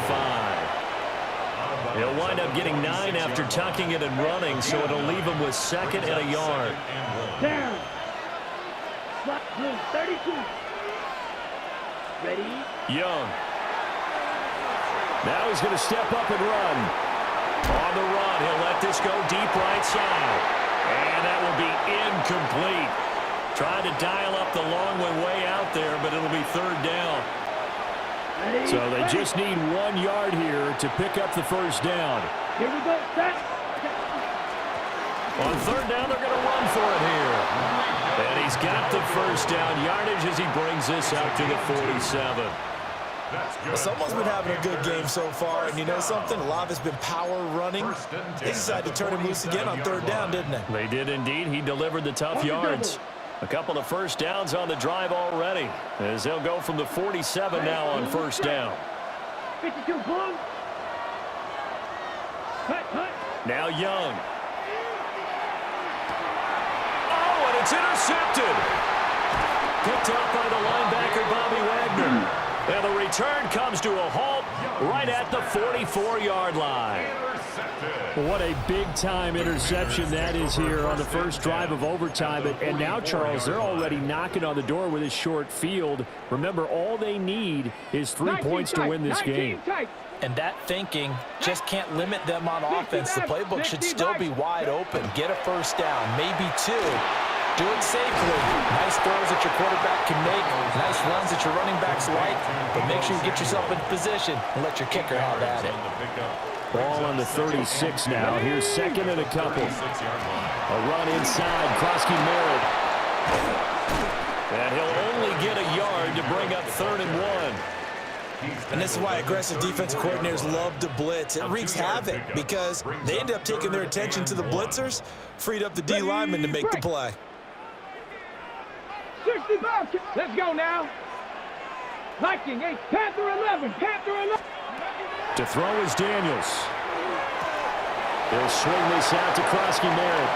He'll wind up getting 9 after tucking it and running, so it'll leave him with 2nd and a yard. Down. 32. Ready? Young. Now he's going to step up and run. On the run, he'll let this go deep right side. And that will be incomplete. Trying to dial up the long way out there, but it'll be 3rd down. So they just need 1 yard here to pick up the first down. Here we go. Set. On 3rd down, they're going to run for it here. And he's got the first down yardage as he brings this out to the 47. Well, someone's been having a good game so far, and you know something? A lot of it's been power running. They decided to turn him loose again on 3rd down, didn't they? They did indeed. He delivered the tough yards. A couple of first downs on the drive already, as they'll go from the 47 now on 1st down. 52 pull. Cut. Now Young. Oh, and it's intercepted. Picked up by the linebacker, Bobby Wagner. And the return comes to a halt right at the 44-yard line. What a big-time interception that is here on the first drive of overtime. And now, Charles, they're already knocking on the door with this short field. Remember, all they need is 3 points to win this game. And that thinking just can't limit them on offense. The playbook should still be wide open. Get a first down, maybe 2. Do it safely. Nice throws that your quarterback can make. Nice runs that your running backs like. But make sure you get yourself in position and let your kicker have at it. Ball on the 36 now. Here's 2nd and a couple. A run inside. Krosky Merritt. And he'll only get a yard to bring up 3rd and 1. And this is why aggressive defensive coordinators love to blitz. It wreaks havoc because they end up taking their attention to the blitzers, freed up the D lineman to make the play. 65. Let's go now. Viking 8. Panther 11. Panther 11. To throw is Daniels. He'll swing this out to Krosky Merritt.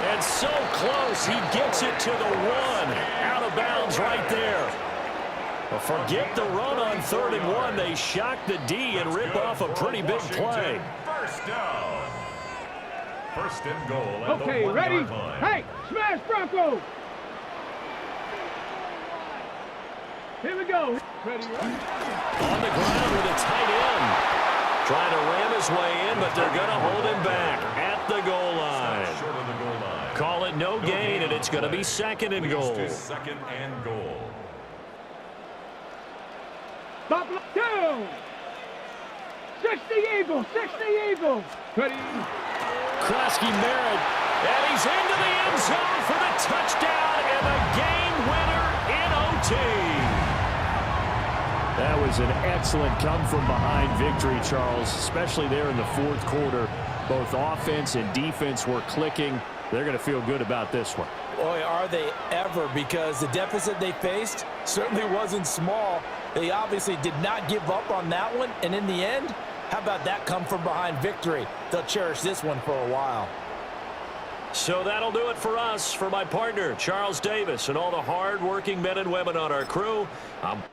And so close, he gets it to the 1. Out of bounds right there. Well, forget the run on 3rd and 1. They shock the D and rip off a pretty big play. First down. 1st and goal at Okay, the 1 ready? yard line. Hey, smash Broncos. Here we go. Ready? On the ground with a tight end. Trying to ram his way in, but they're going to hold him back at the goal line. Short of the goal line. Call it no gain, and it's going to be 2nd and goal. 2nd and goal. Buffalo 2. 60 Eagles. 60 Eagles. Ready? Krosky Merritt, and he's into the end zone for the touchdown and the game winner in OT. That was an excellent come-from-behind victory, Charles, especially there in the 4th quarter. Both offense and defense were clicking. They're going to feel good about this one. Boy, are they ever, because the deficit they faced certainly wasn't small. They obviously did not give up on that one, and in the end, how about that come-from-behind victory? They'll cherish this one for a while. So that'll do it for us. For my partner, Charles Davis, and all the hard-working men and women on our crew, I'm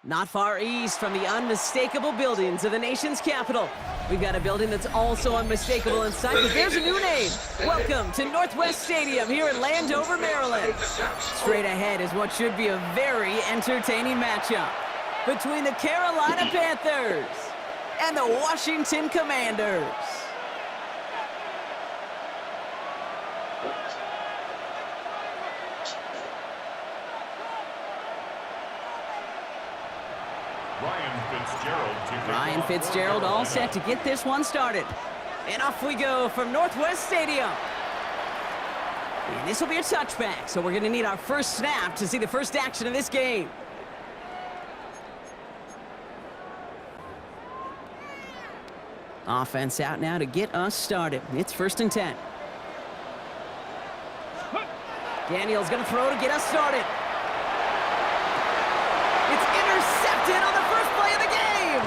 Not far east from the unmistakable buildings of the nation's capital. We've got a building that's also unmistakable in sight, but there's a new name. Welcome to Northwest Stadium here in Landover, Maryland. Straight ahead is what should be a very entertaining matchup between the Carolina Panthers and the Washington Commanders. Ryan Fitzgerald all set to get this one started. And off we go from Northwest Stadium. And this will be a touchback, so we're going to need our first snap to see the first action of this game. Offense out now to get us started. It's 1st and 10. Daniel's going to throw to get us started. It's intercepted on the first play of the game.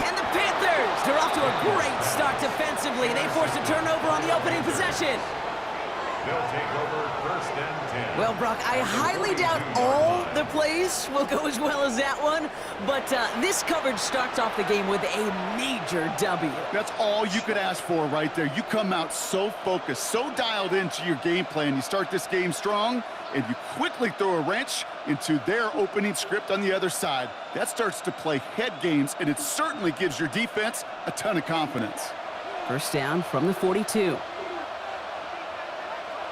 And the Panthers, they're off to a great start defensively. They force a turnover on the opening possession. They'll take over 1st and 10. Well, Brock, I highly doubt all the plays will go as well as that one, but this coverage starts off the game with a major W. That's all you could ask for right there. You come out so focused, so dialed into your game plan. You start this game strong, and you quickly throw a wrench into their opening script on the other side. That starts to play head games, and it certainly gives your defense a ton of confidence. 1st down from the 42.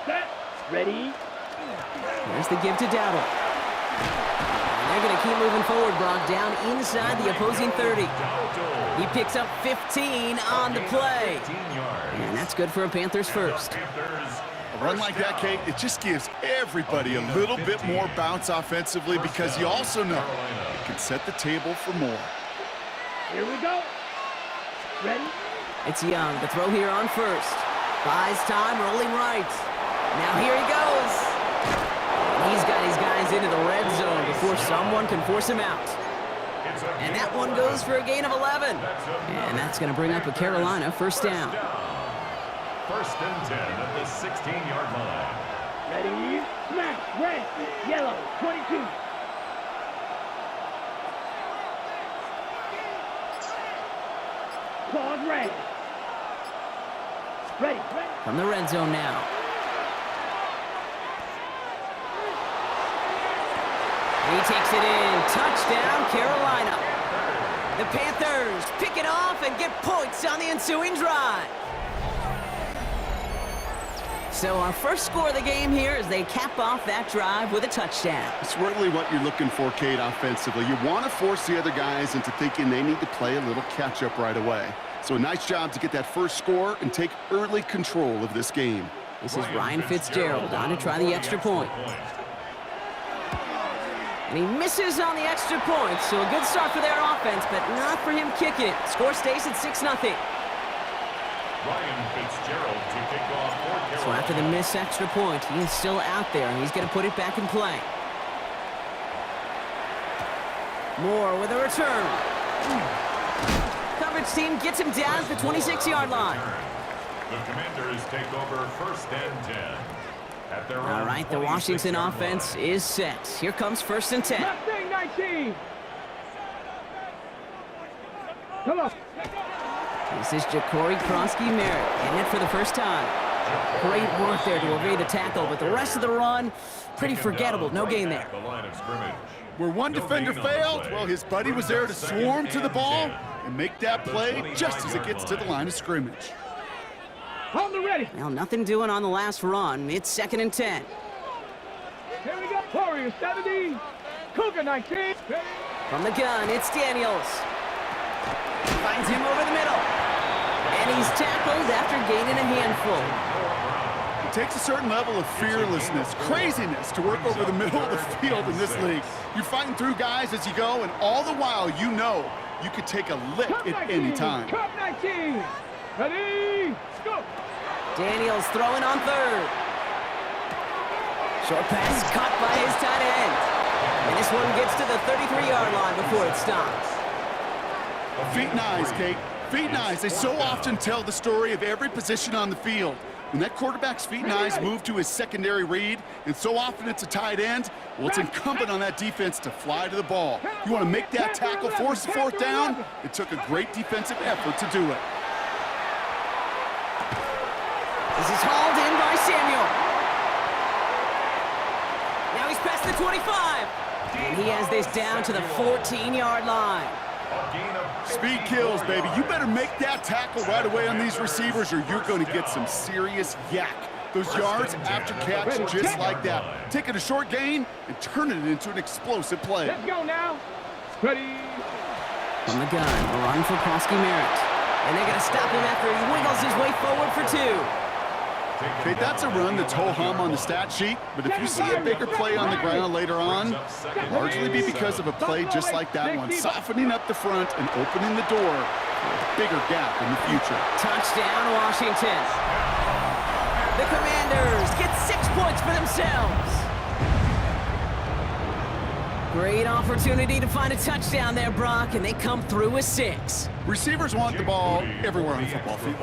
Set. Ready. There's the give to Dowdle. And they're going to keep moving forward, Brock, down inside the opposing 30. He picks up 15 on the play. And that's good for a Panthers first. A run like that, Kate, it just gives everybody a little bit more bounce offensively because you also know it can set the table for more. Here we go. Ready. It's Young, the throw here on first. Buys time, rolling right. Now here he goes. And he's got his guys into the red zone before someone can force him out. And that one goes for a gain of 11. And that's going to bring up a Carolina 1st down. 1st and 10 at the 16-yard line. Ready. Smash. Red. Yellow. 22. Pause. Red. Ready. From the red zone now. He takes it in. Touchdown, Carolina. The Panthers pick it off and get points on the ensuing drive. So our first score of the game here is they cap off that drive with a touchdown. It's really what you're looking for, Kate, offensively. You want to force the other guys into thinking they need to play a little catch-up right away. So a nice job to get that first score and take early control of this game. This is Ryan Fitzgerald on to try the extra point. And he misses on the extra point, so a good start for their offense, but not for him kicking it. Score stays at 6-0. Ryan Fitzgerald to kick off for Carolina. So after the missed extra point, he is still out there, and he's going to put it back in play. Moore with a return. Coverage team gets him down at the 26-yard line. The Commanders take over 1st and 10. All right, the Washington offense is set. Here comes 1st and 10. Mustang 19. Come on. This is Ja'Cory Kronsky-Merritt in it for the first time. Great work there to evade the tackle, but the rest of the run, pretty forgettable. No gain there. Where one defender failed, well, his buddy was there to swarm to the ball and make that play just as it gets to the line of scrimmage. On the ready. Well, nothing doing on the last run. It's 2nd and 10. Here we go. Warriors 70. Cougar 19. From the gun, it's Daniels. Finds him over the middle. And he's tackled after gaining a handful. It takes a certain level of fearlessness, craziness to work over the middle of the field in this league. You're fighting through guys as you go, and all the while you know you could take a lick at any time. Cup 19. Ready, go. Daniels throwing on third. Short pass caught by his tight end. And this one gets to the 33-yard line before it stops. Feet and eyes, Kate. Feet and eyes. They so often tell the story of every position on the field. When that quarterback's feet and eyes move to his secondary read, and so often it's a tight end, well, it's incumbent on that defense to fly to the ball. You want to make that tackle, force the fourth down? It took a great defensive effort to do it. This is hauled in by Samuel. Now he's past the 25. And he has this down to the 14-yard line. Speed kills, baby. You better make that tackle right away on these receivers or you're going to get some serious yak. Those yards after catch just like that. Taking a short gain and turning it into an explosive play. Let's go now. Ready. From the gun, a run for Prosky Merritt. And they're going to stop him after he wiggles his way forward for 2. Okay, that's a run that's ho-hum on the stat sheet, but if you see a bigger play on the ground later on, it'll largely be because of a play just like that one, softening up the front and opening the door for a bigger gap in the future. Touchdown, Washington. The Commanders get 6 points for themselves. Great opportunity to find a touchdown there, Brock, and they come through with 6. Receivers want the ball everywhere on the football field.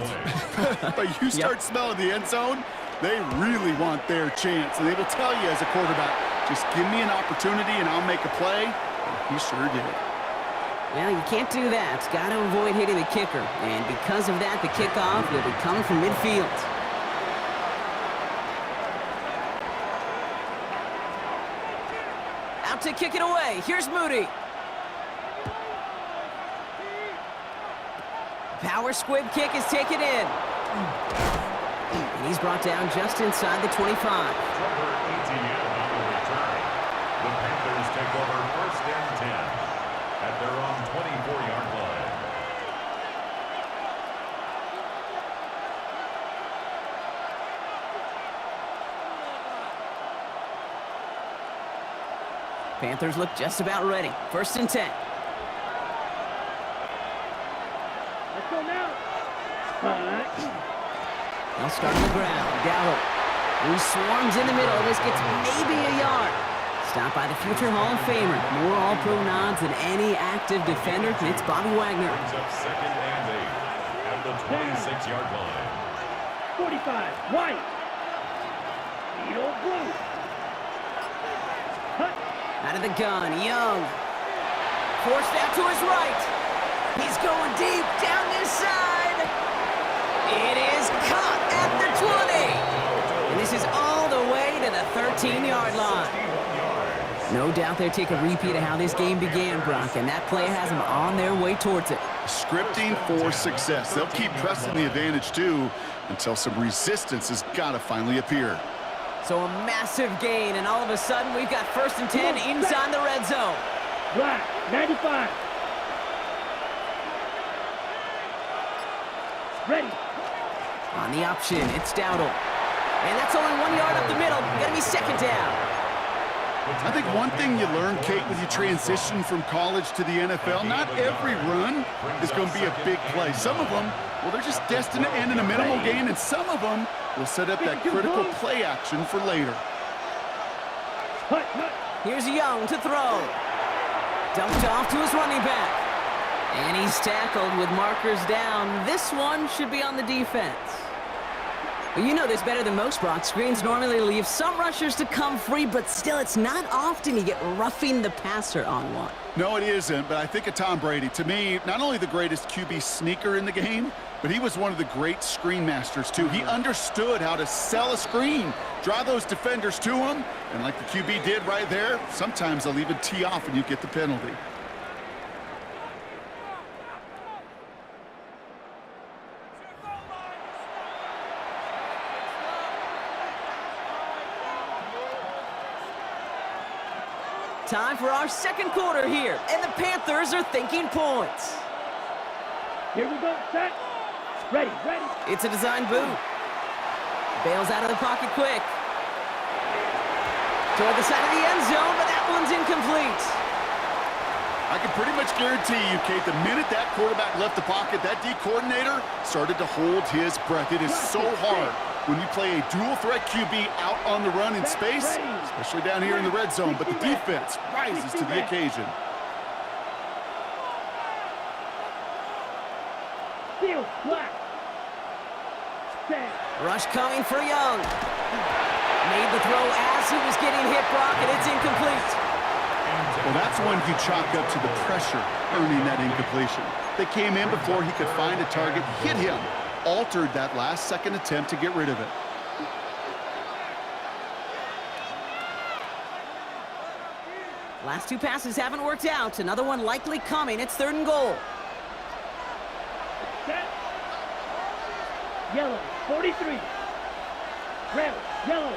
But you start smelling the end zone, they really want their chance. And they will tell you as a quarterback, just give me an opportunity and I'll make a play. And he sure did. Well, you can't do that. Got to avoid hitting the kicker. And because of that, the kickoff will be coming from midfield. Out to kick it away. Here's Moody. Power squib kick is taken in. And he's brought down just inside the 25. The Panthers take over 1st and 10 at their own 24-yard line. Panthers look just about ready. 1st and 10. Let's go now. They'll start on the ground. Gallup. He swarms in the middle. This gets maybe a yard. Stopped by the future Hall of Famer. More All-Pro nods than any active defender. It's Bobby Wagner. Brings up 2nd and 8 at the 26-yard line. 45. White. Field blue. Out of the gun, Young. Forced out to his right. He's going deep down this side. It is caught at the 20. And this is all the way to the 13-yard line. No doubt they'll take a repeat of how this game began, Brock, and that play has them on their way towards it. Scripting for success. They'll keep pressing the advantage, too, until some resistance has got to finally appear. So a massive gain, and all of a sudden we've got 1st and 10 inside the red zone. Black, 95. Ready. On the option, it's Dowdle. And that's only 1 yard up the middle. Gonna be 2nd down. I think one thing you learn, Kate, when you transition from college to the NFL, not every run is going to be a big play. Some of them, well, they're just destined to end in a minimal gain, and some of them will set up that critical play action for later. Here's Young to throw. Dumped off to his running back. And he's tackled with markers down. This one should be on the defense. You know this better than most, Brock. Screens normally leave some rushers to come free, but still, it's not often you get roughing the passer on one. No, it isn't, but I think of Tom Brady. To me, not only the greatest QB sneaker in the game, but he was one of the great screen masters, too. He understood how to sell a screen, draw those defenders to him, and like the QB did right there, sometimes they'll even tee off and you get the penalty. Time for our second quarter here, and the Panthers are thinking points. Here we go, set. Ready, ready. It's a design boot. Bails out of the pocket quick. Toward the side of the end zone, but that one's incomplete. I can pretty much guarantee you, Kate, the minute that quarterback left the pocket, that D coordinator started to hold his breath. It is so hard when you play a dual-threat QB out on the run in space, especially down here in the red zone, but the defense rises to the occasion. Steal, black. Set. Rush coming for Young. Made the throw as he was getting hit, Brock, and it's incomplete. Well, that's when you chalk up to the pressure earning that incompletion. They came in before he could find a target, hit him, altered that last-second attempt to get rid of it. Last two passes haven't worked out. Another one likely coming. It's 3rd and goal. Set. Yellow, 43. Red, yellow.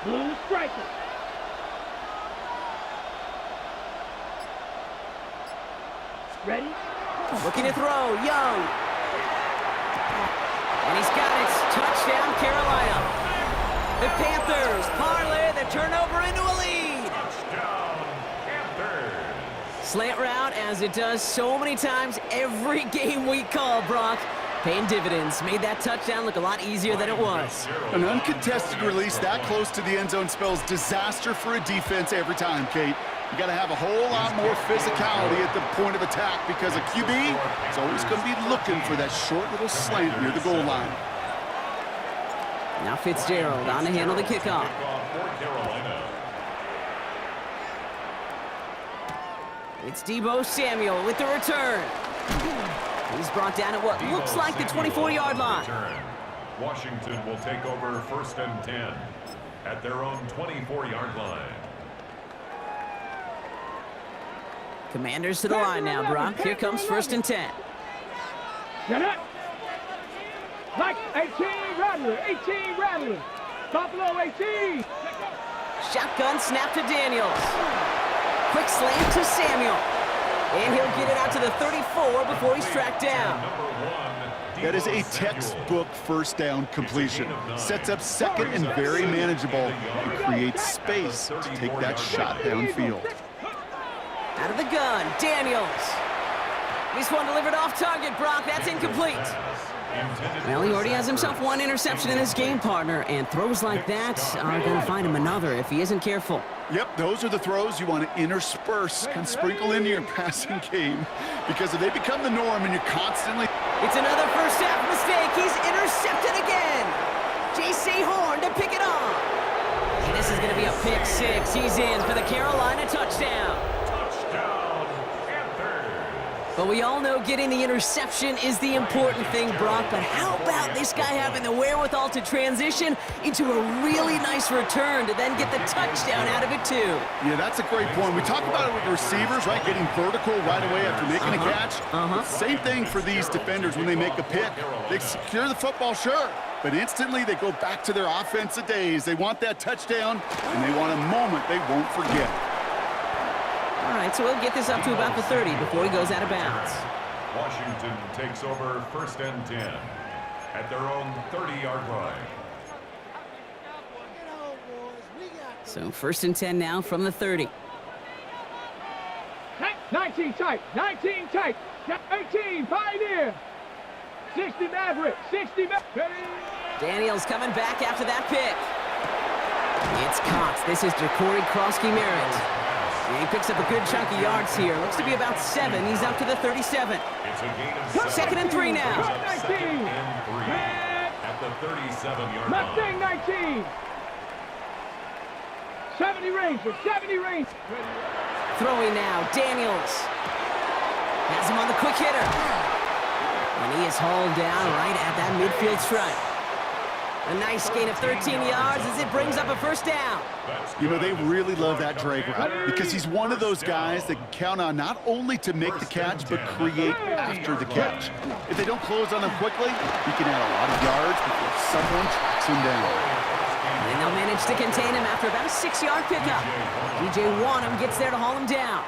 Blue striker. Ready? Looking to throw, Young. And he's got it. Touchdown, Carolina. The Panthers parlay the turnover into a lead. Touchdown, Panthers. Slant route, as it does so many times every game we call, Brock. Paying dividends. Made that touchdown look a lot easier than it was. An uncontested release that close to the end zone spells disaster for a defense every time, Kate. You got to have a whole lot more physicality at the point of attack because a QB is always going to be looking for that short little slant near the goal line. Now Fitzgerald on to handle the kickoff. It's Deebo Samuel with the return. He's brought down at what looks like the 24-yard line. Washington will take over 1st and 10 at their own 24-yard line. Commanders to the line now, Brock. Here comes 1st and 10. Get up. Like 18 Rattler, 18 Rattler. Buffalo 18. Shotgun snap to Daniels. Quick slant to Samuel. And he'll get it out to the 34 before he's tracked down. That is a textbook 1st down completion. Sets up 2nd and very manageable and creates space to take that shot downfield. Out of the gun, Daniels. This one delivered off target, Brock. That's incomplete. Well, he already has himself one interception in his game, partner, and throws like that are going to find him another if he isn't careful. Yep, those are the throws you want to intersperse and sprinkle into your passing game, because if they become the norm and you're constantly... It's another first half mistake. He's intercepted again. J.C. Horn to pick it off. And this is going to be a pick six. He's in for the Carolina touchdown. But we all know getting the interception is the important thing, Brock. But how about this guy having the wherewithal to transition into a really nice return to then get the touchdown out of it, too? Yeah, that's a great point. We talk about it with receivers, right? Getting vertical right away after making a catch. Same thing for these defenders when they make a pick. They secure the football, sure. But instantly they go back to their offensive days. They want that touchdown, and they want a moment they won't forget. All right, so we'll get this up to about the 30 before he goes out of bounds. Washington takes over 1st and 10 at their own 30-yard line. So 1st and 10 now from the 30. 19 tight, 19 tight, 18 Pioneer, 60 Maverick, 60 Maverick. Daniels coming back after that pick. It's Cox. This is Jacory Krosky-Merritt. And he picks up a good chunk of yards here. Looks to be about 7. He's up to the 37. It's a gain of 2nd and 3 now. 2nd and 3 at the 37-yard line. Mustang 19. 70 Ranger, 70 Ranger. Throwing now, Daniels. Has him on the quick hitter. And he is hauled down right at that midfield stripe. A nice gain of 13 yards as it brings up a 1st down. You know, they really love that drag route because he's one of those guys that can count on not only to make the catch, but create after the catch. If they don't close on him quickly, he can add a lot of yards before someone tracks him down. And they'll manage to contain him after about a 6-yard pickup. DJ Wanham gets there to haul him down.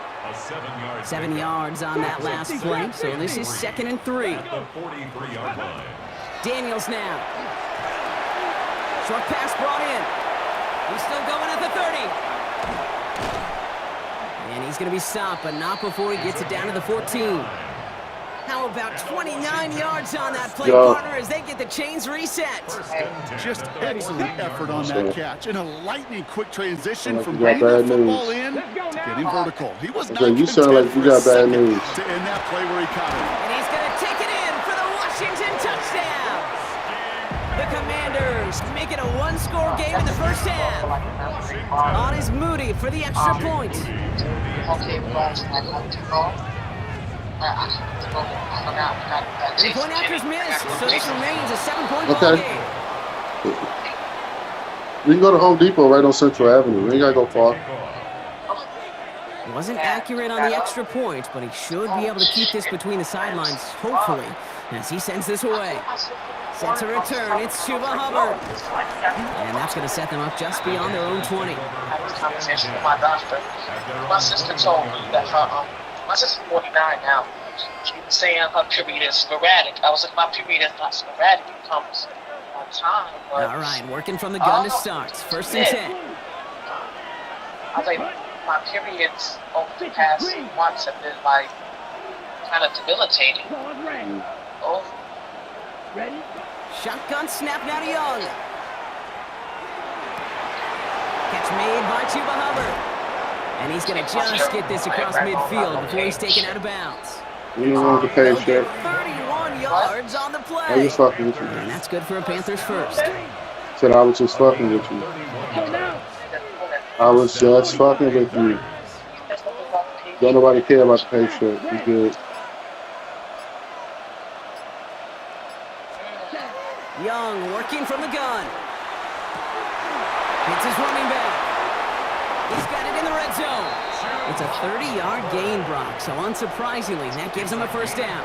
7 yards on that last play, so this is 2nd and 3. Daniels now. Short pass brought in. He's still going at the 30. And he's going to be stopped, but not before he gets it down to the 14. How about 29 yards on that play, partner, as they get the chains reset? Just excellent effort on that catch. And a lightning-quick transition from bringing the football in to getting vertical. He was not you sound like you got bad news to end that play where he caught it. And he's going to take it in for the Washington touchdown. The Commanders make it a one-score game in the first half. On is Moody for the extra point. Three-point after's missed, so this remains a 7-point ball game. We can go to Home Depot right on Central Avenue. We ain't got to go far. He wasn't accurate on the extra point, but he should be able to keep this between the sidelines, hopefully, as he sends this away. Sets a return. It's Chuba Hubbard. And that's going to set them up just beyond their own 20. I had this conversation with my doctor. My sister told me that my sister's 49 now. She was saying her period is sporadic. I was like, my period is not sporadic. It comes on time. But all right, working from the gun to start. 1st and 10. I was like, my periods over the past months have been like kind of debilitating. Oh. Ready? Shotgun snap now to Young. Catch made by Chuba Hubbard. And he's going to just get this across midfield before he's taken out of bounds. You don't want to pay shit. 31 yards on the play. I was fucking with you. And that's good for a Panthers first. Said I was just fucking with you. I was just fucking with you. Don't nobody care about the pay shit. You good. Young working from the gun. Hits his running back. He's got it in the red zone. It's a 30-yard gain, Brock, so unsurprisingly, that gives him a first down.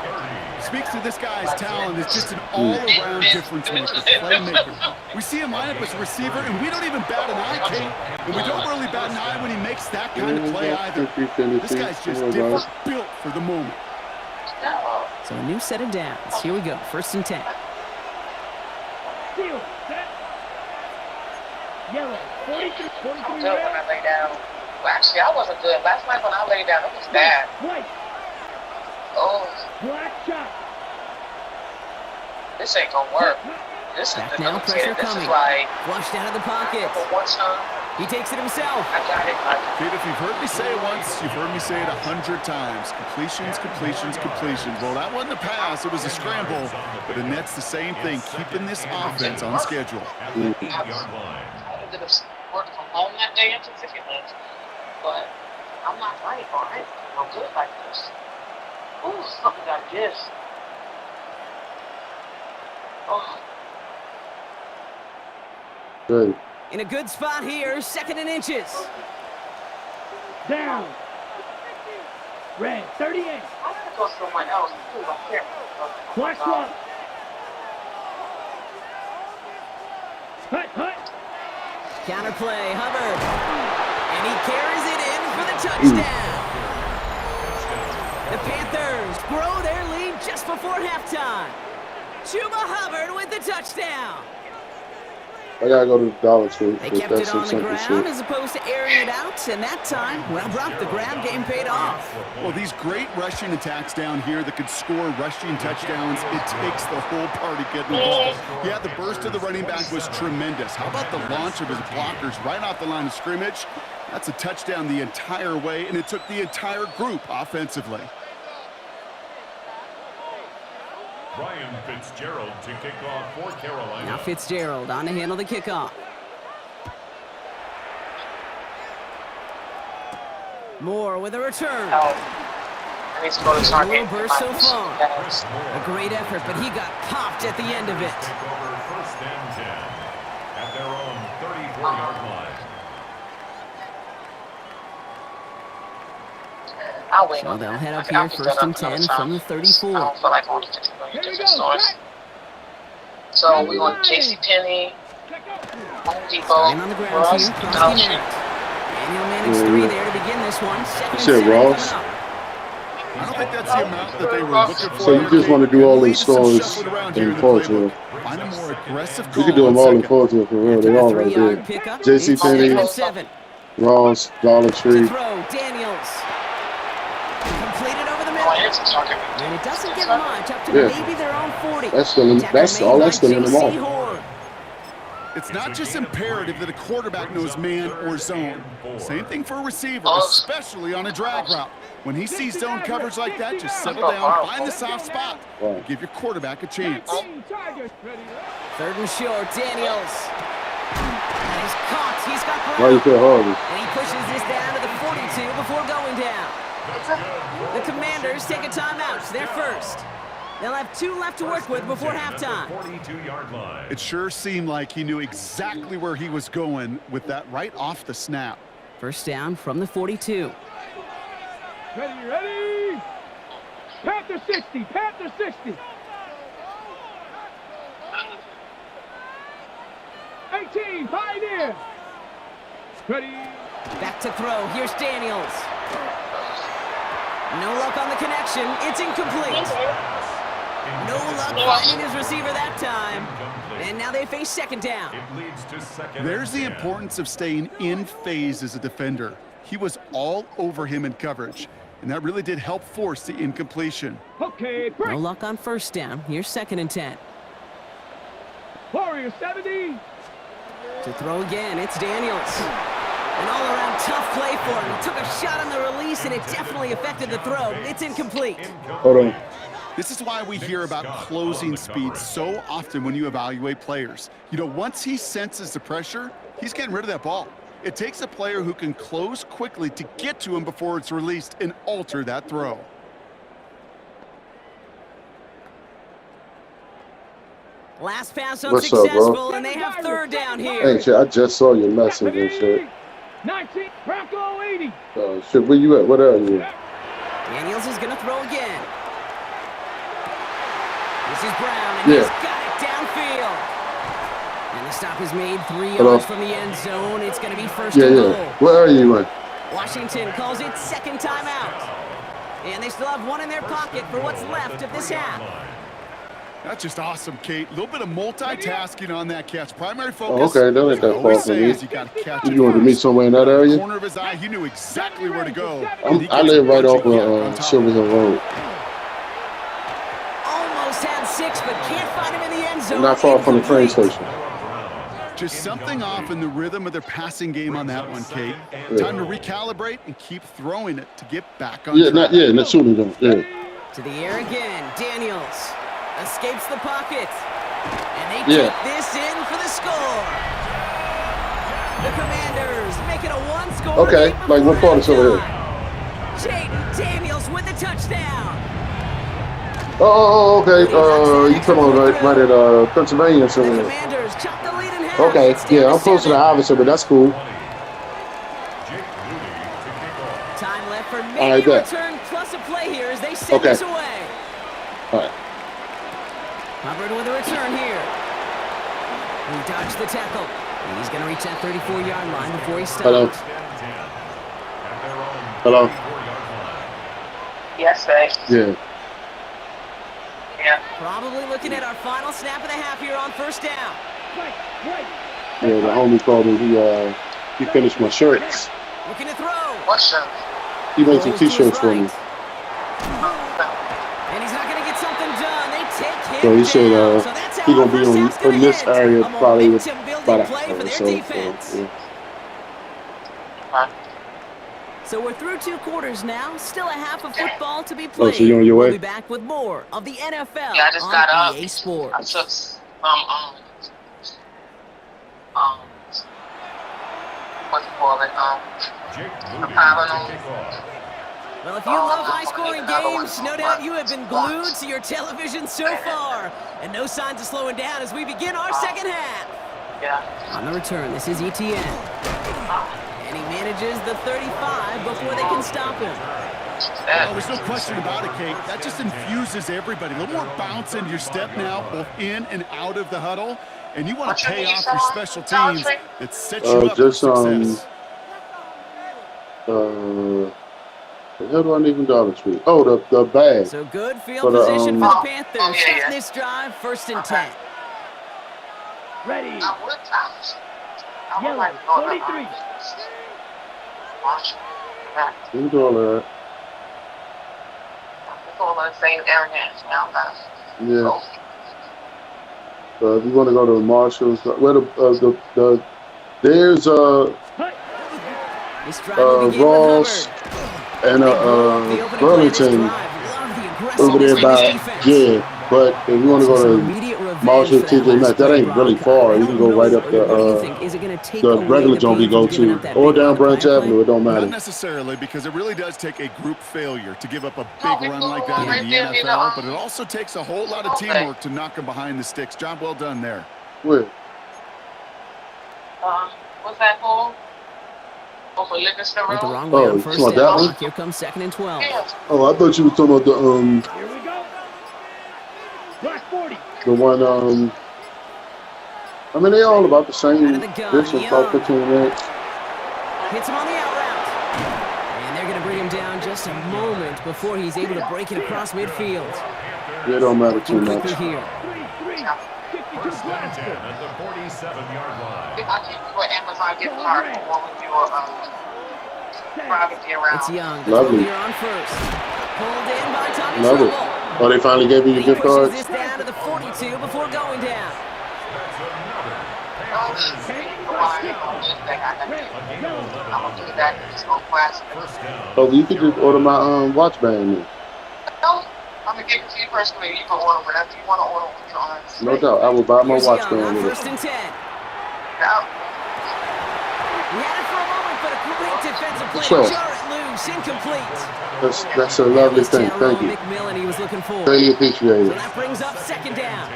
Speaks to this guy's talent. It's just an all-around difference maker, playmaker. We see him line up as a receiver, and we don't even bat an eye, Kate. And we don't really bat an eye when he makes that kind of play either. This guy's just different, built for the moment. So a new set of downs. Here we go, 1st and 10. Yellow, 43, I'm good when I lay down. Well, actually, I wasn't good. Last night when I lay down, it was bad. White. Oh. Black shot. This ain't gonna work. This is now pressure coming. Like, flushed out of the pocket. One time. He takes it himself. I got it. Kid, if you've heard me say it once, you've heard me say it 100 times. Completions, completions, completions. Well, that wasn't a pass. It was a scramble. But the net's the same thing, keeping this offense on schedule. I ended up working from home that day in particular. But I'm not right on it. I'm good like this. Ooh, something like this. Oh. Good. In a good spot here, 2nd and inches. Down. Red, 38. I'm gonna go somewhere else. Black swap. Hut. Counterplay, Hubbard. And he carries it in for the touchdown. The Panthers grow their lead just before halftime. Chuba Hubbard with the touchdown. I gotta go to the Dollar Tree. They kept it on the ground as opposed to airing it out, and that time, well, Brock, the ground game paid off. Well, these great rushing attacks down here that could score rushing touchdowns, it takes the whole party getting involved. Yeah, the burst of the running back was tremendous. How about the launch of his blockers right off the line of scrimmage? That's a touchdown the entire way, and it took the entire group offensively. Ryan Fitzgerald to kick off for Carolina. Now Fitzgerald on to handle the kickoff. Moore with a return. I need to go to Target. A little burst so far. A great effort, but he got popped at the end of it. Take over 1st and 10 at their own 34-yard line. So they'll head up here 1st and 10 from the 34. I don't feel like going to 50 million different stores. So we want JCPenney. Starting on the ground here, Crosby Merritt. Daniel managed 3 there to begin this one. Second and 7 coming Ross. up. I don't think that's the amount that they were looking for. So you just want to do all these scores in Portugal. Find a more aggressive You call. can do them all in Portugal for real. They all right there. J.C. Penney, Ross, Dollar Tree. Throw, Daniels. Completed over the middle. And it doesn't get much, up to maybe their own 40. That's still in, that's all that's still in the ball. It's not just imperative that a quarterback knows man or zone. Same thing for a receiver, especially on a drag route. When he sees zone coverage like that, just settle down, find the soft spot, and give your quarterback a chance. 3rd and short, Daniels. And he's caught. He's got ground. Why you feel horrible? And he pushes this down to the 42 before going down. The Commanders take a timeout. They're first. They'll have 2 left to work with before halftime. 42-yard line. It sure seemed like he knew exactly where he was going with that right off the snap. First down from the 42. Ready. Panther 60. Panther 60. 18. Pioneer. Ready. Back to throw. Here's Daniels. No luck on the connection. It's incomplete. No luck finding his receiver that time. And now they face second down. There's the importance of staying in phase as a defender. He was all over him in coverage, and that really did help force the incompletion. Okay, break. No luck on first down. Here's 2nd and 10. Warrior 70. To throw again, it's Daniels. An all-around tough play for him. He took a shot on the release, and it definitely affected the throw. It's incomplete. Hold on. This is why we hear about closing speed so often when you evaluate players. You know, once he senses the pressure, he's getting rid of that ball. It takes a player who can close quickly to get to him before it's released and alter that throw. Last pass What's up, unsuccessful, bro? and they have 3rd down here. Hey, shit, I just saw your message and shit. 19. Bronco 80. Shit, where you at? What are you? Daniels is going to throw again. This is Brown, and he's got it downfield. And the stop is made 3 yards from the end zone. It's going to be first and goal. Where are you at? Washington calls it second timeout. And they still have 1 in their pocket for what's left of this half. That's just awesome, Kate. A little bit of multitasking on that catch. Primary focus. Oh, okay, don't let that fall for me. You got to catch it. You want to meet somewhere in that area? Corner of his eye, he knew exactly where to go. I live right off of Silver Hill Road. Almost had 6, but can't find him in the end zone. Not far from the train station. Just something off in the rhythm of their passing game on that one, Kate. Time to recalibrate and keep throwing it to get back on track. Not shooting them. Yeah. To the air again, Daniels escapes the pocket. And they take this in for the score. The Commanders make it a 1-score Okay, game like what before part is over here? halftime. Jaden Daniels with the touchdown. Oh, okay. You talking about right at Pennsylvania or The something? Commanders chop the lead in half. Okay, It's down yeah, to I'm close to the 7. Iverson, but that's cool. Time left for All maybe right, a bet. return plus a play here as they send this away. All right. Hubbard with a return here. He dodged the tackle. And he's going to reach that 34-yard line before he stops. Hello. Yes, thanks. Yeah. Yeah. Probably looking at our final snap of the half here on first down. Yeah, the homie called me. He finished my shirts. Looking to throw. What shirt? He made some T-shirts for me. And he's not going to get something done. They take him So he said down. So that's he how gonna be our first half's in gonna this end. area A probably momentum-building about play for their so defense. yeah. So we're through 2 quarters now. Still a half of football to be played. So you on your way? We'll be back with more of the NFL Yeah, I just on got up. EA Sports. I took what do you call it? Well, if you love high-scoring games, no doubt you have been glued to your television so far. And no signs of slowing down as we begin our second half. Yeah. On the return, this is ETN. And he manages the 35 before they can stop him. Oh, there's no question about it, Kate. That just infuses everybody. A little more bounce into your step now, both in and out of the huddle. And you want to pay off your special teams that set you up for success. The hell do I need from Dollar Tree? Oh, the bag. So good field position for the Panthers. Starting this drive, 1st and 10. Ready. I Yellow, like 43. You can do all that. It's all the same area now, guys. Yeah. If you want to go to Marshalls, where there's Ross and Burlington over there by but if you want to go to Marshall, TJ Maxx, that ain't really far. You can go right up the regular zone we go to, or down Branch Avenue. It don't matter. Not necessarily, because it really does take a group failure to give up a big run like that in the NFL, but it also takes a whole lot of teamwork to knock them behind the sticks. Job well done there. Where? What's that called? For Livingston Road? The wrong way on first down. That one? Here comes 2nd and 12. Oh, I thought you were talking about the Here we go. Black 40. the one I mean, they all about the same. This is about 15 minutes. Hits him on the out route. And they're going to bring him down just a moment before he's able to break it across midfield. It don't matter too much. Here. 1st and 10 at the 47-yard line. I keep you an Amazon gift card for one with your privacy around. It's Young. Lovely. Here on first. Pulled in by Tommy Love it. Trumbull. Oh, they finally gave you your gift card? This down to the 42 before going down. Oh, you could just order my watch band then. No, I'm gonna give it to you personally. You can order whatever you want to order. No doubt, I will buy my Here's watch Young band on with 1st it. and 10. Yeah. He had it for a moment, but a great defensive play. Sure. Jar it loose, incomplete. That's a lovely thing. Thank you. McMillan he was looking for. Really appreciate So it. that brings up 2nd down.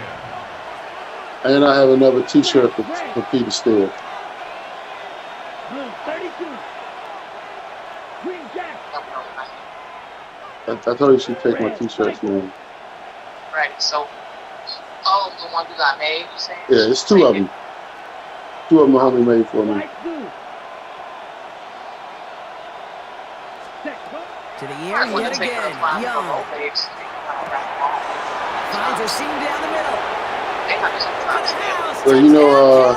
And I have another T-shirt for Peter Steele. Blue 32. Green Jack. I told you she'd take my T-shirts, man. Right. So, the one you got made, you saying? Yeah, it's 2 of them. 2 of them are homie made for me. White blue. To the air yet again. Young finds a seam down the middle. Well, you know,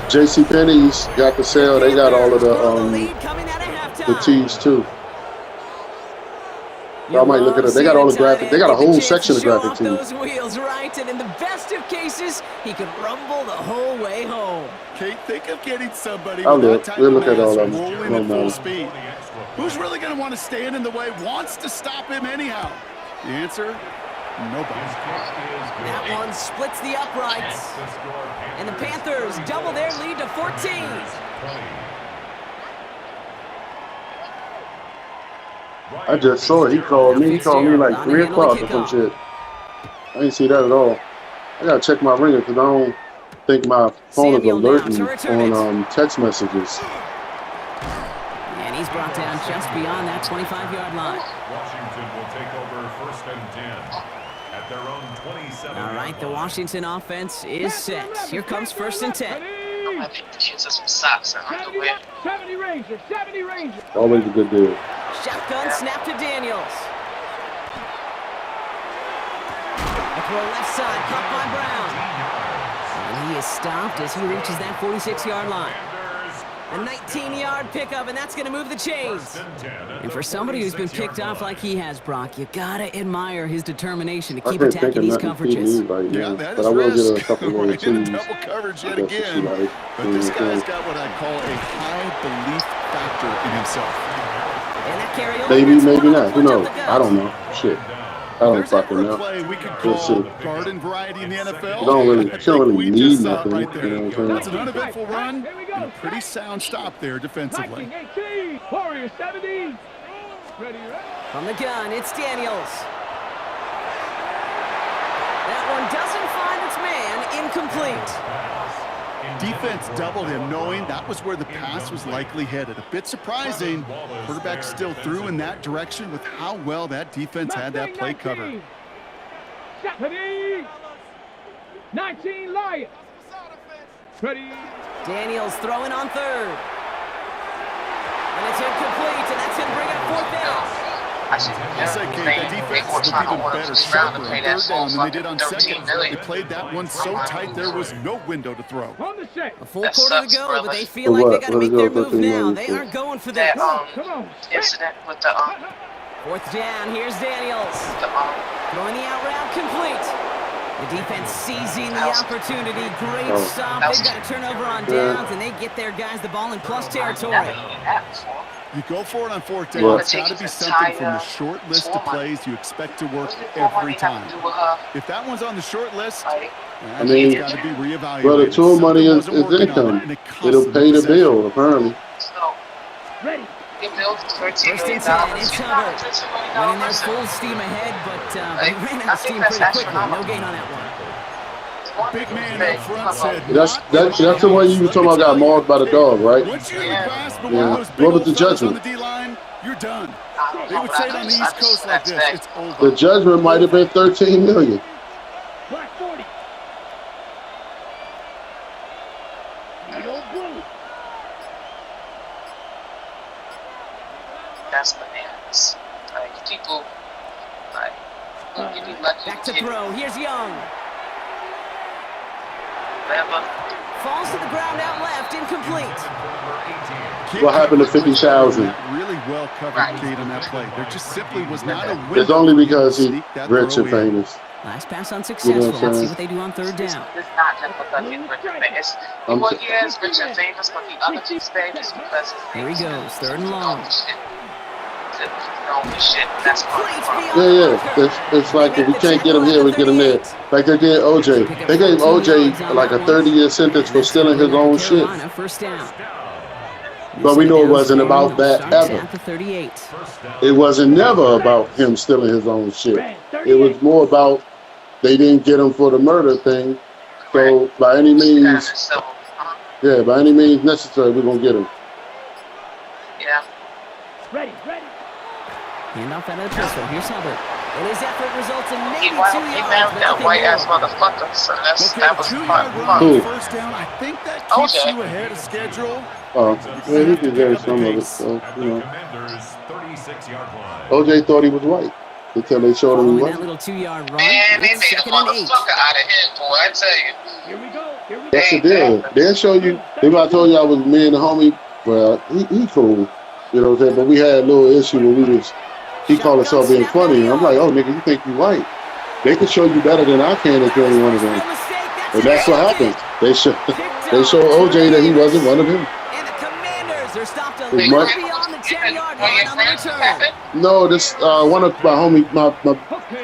JCPenney's got the sale. They got all of the tees too. I might look at it. They got all the graphic. They got a whole section of graphic tees. Those wheels, right? And in the best of cases, he could rumble the whole way home. Kate, think of getting somebody I'll with look. that type We'll of look at all mass of them. rolling No at full matter. speed. Who's really going to want to stand in the way, wants to stop him anyhow? The answer? Nobody. That one splits the uprights. And the Panthers double their lead to 14. I just saw it. He called me. He called me like 3 o'clock or some shit. I didn't see that at all. I gotta check my ringer because I don't think my phone is alerting on text messages. And he's brought down just beyond that 25-yard line. Washington will take over 1st and 10 at their own 27. All right, the Washington offense is set. Here comes 1st and 10. I think the kids have some socks and underwear. 70 Ranger, 70 Ranger. Always a good deal. Shotgun snap to Daniels. A throw left side, caught by Brown. And he is stopped as he reaches that 46-yard line. A 19-yard pickup, and that's going to move the chains. And for somebody who's been picked off like he has, Brock, you got to admire his determination to keep attacking these coverages. Right Yeah, now, that but is I will risk. get a couple We're of in teams. double coverage yet That's what again. she like. But this guy's got what I call a high belief factor in himself. And that carry over, Maybe, that's maybe one not. of Who the knows? punch up the I don't guts. know. Shit. I don't There's fucking ever a know. play we could We'll call see. garden variety in the NFL. You don't really, I she don't think really we need just saw it nothing. right there. You know what I'm That's saying? an uneventful run and a pretty sound stop there defensively. 18, Warrior 70. Ready, From the gun, it's Daniels. That one doesn't find its man, incomplete. Defense doubled him, knowing that was where the pass was likely headed. A bit surprising. Quarterback still threw in that direction with how well that defense had that play covered. 19 Lions. Ready. Daniels throwing on third. And it's incomplete, and that's going to bring up fourth down. I'll say, Kate, the defense looked even better, sharper on third down than they did on second. They played that one so tight there was no window to throw. A full quarter to go, but they feel like they got to make their move now. They aren't going for this. Incident with the Fourth down, here's Daniels. Throwing the out route complete. The defense seizing the opportunity. Great stop. They've got a turnover on downs, and they get their guys the ball in plus territory. You go for it on fourth down. It's got to be something from the short list of plays you expect to work every time. If that one's on the short list, I mean, got to be reevaluated. well, the tool money is income. It'll pay the bill, apparently. Ready. First and 10, it's Hubbard. Running their full steam ahead, but they ran out of steam pretty quickly. No gain on that one. Big man up front said, that's the one you were talking about got mauled by the dog, right? once you pass but Yeah. one of those big What was old the fellas on judgment? the D-line, you're done. They would say it on the East Coast like this, it's over. The judgment might have been $13 million. Black 40. Old blue. That's bananas. Like, people, like, you'd be lucky Back to throw. Here's Young. Falls to the ground out left, incomplete. What happened to 50,000? Really well covered, Kate, on that play. There just simply was not a window. It's only because he's Sneak that rich throw and in. famous. Last pass unsuccessful. Let's see saying? what they do on third down. It's not just because he's rich and famous. Well, he is rich and famous, but the other two famous because Here he goes, third and long. Shit. That's Yeah. It's like if we can't get him here, we get him there. Like they did OJ. They gave OJ like a 30-year sentence for stealing his own shit. First down. But we know it wasn't about that ever. It wasn't never about him stealing his own shit. It was more about they didn't get him for the murder thing. So by any means, by any means necessary, we're gonna get him. Yeah. Ready. Hand off out of the pistol. Here's Hubbard. And his effort results in maybe 2 He yards. found that white ass motherfucker. So that was fun. Who? First down, I think that keeps OJ. you ahead of schedule. Oh, yeah, he deserves some of it. So, you know. Commanders 36-yard line. OJ thought he was white until they showed him he Following that wasn't. little 2-yard run. Man, they It's made a second and 8. motherfucker out of him, boy. I tell you. Here we go. That's the deal. They'll show you. If I told you I was me and the homie, well, he cool. You know what I'm saying? But we had a little issue when we was, he called himself being funny. And I'm like, oh, nigga, you think you white. They can show you better than I can if you're only one of them. And that's what happened. They show OJ that he wasn't one of them. And the Commanders are stopped a It's little Mark- beyond the 10-yard line on the return. No, this one of my homie, my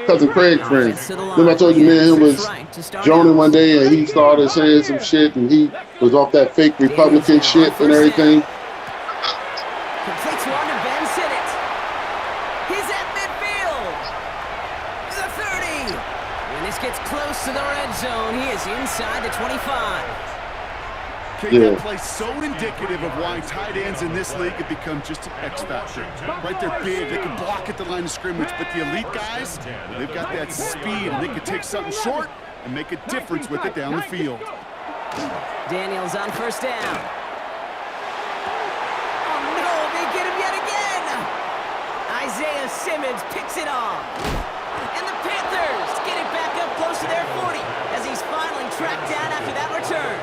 cousin Craig friends. Remember I told you me and him was joning one day and he started saying some shit and he was off that fake Republican shit and everything. Completes one to Ben Sinnott. He's at midfield. The 30. When this gets close to the red zone, he is inside the 25. That play so indicative of why tight ends in this league have become just an X factor. Right, they're big, they can block at the line of scrimmage, but the elite guys, they've got that speed and they can take something short and make a difference with it down the field. Daniels on first down. Oh no, they get him yet again. Isaiah Simmons picks it off. And the Panthers get it back up close to their 40 as he's finally tracked down after that return.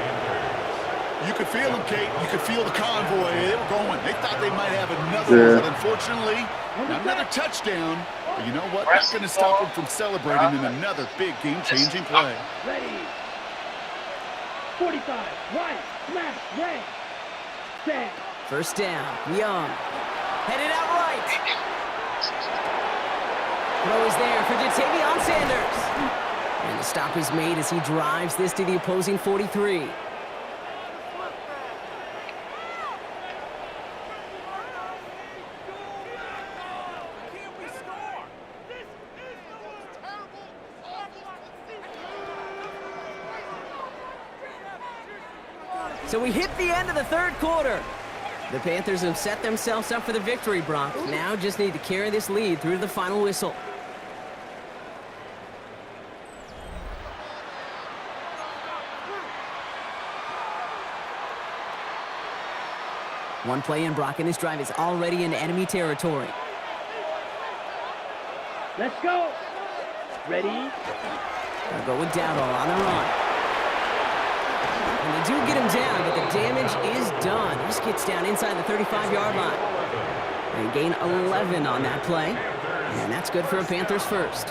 You could feel them, Kate. You could feel the convoy. They were going. They thought they might have another one, but unfortunately, not another touchdown. But you know what? That's going to stop them from celebrating in another big game-changing play. Ready. 45. Right. Smash. Red. 10. First down. Young. Headed out right. Throw is there for Jatavion Sanders. And the stop is made as he drives this to the opposing 43. So we hit the end of the third quarter. The Panthers have set themselves up for the victory, Brock. Now just need to carry this lead through to the final whistle. One play in, Brock, and this drive is already in enemy territory. Let's go. Ready? They'll go with Dowdle on the run. And they do get him down, but the damage is done. This gets down inside the 35-yard line. They gain 11 on that play, and that's good for a Panthers first.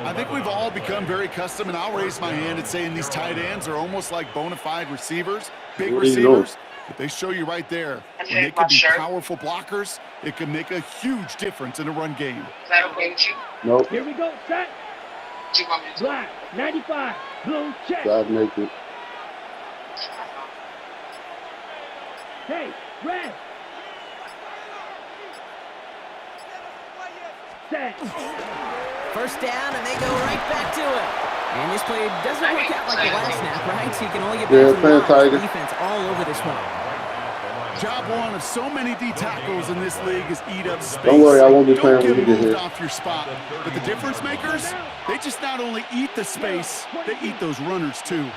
I think we've all become very accustomed, and I'll raise my hand and saying these tight ends are almost like bona fide receivers, big receivers. But they show you right there, when they can be powerful blockers, it can make a huge difference in a run game. Is that okay with you? Nope. Here we go. Set. What you want me to do? Black. 95. Blue. Check. God make it. Hey, red. Set. First down, and they go right back to it. And this play doesn't work out like the last snap, right? So you can only get back to the line. Defense all over this one. Job one of so many D tackles in this league is eat up space. Don't worry, I won't be playing Don't when you get get moved here. off your spot. But the difference makers, they just not only eat the space, they eat those runners too.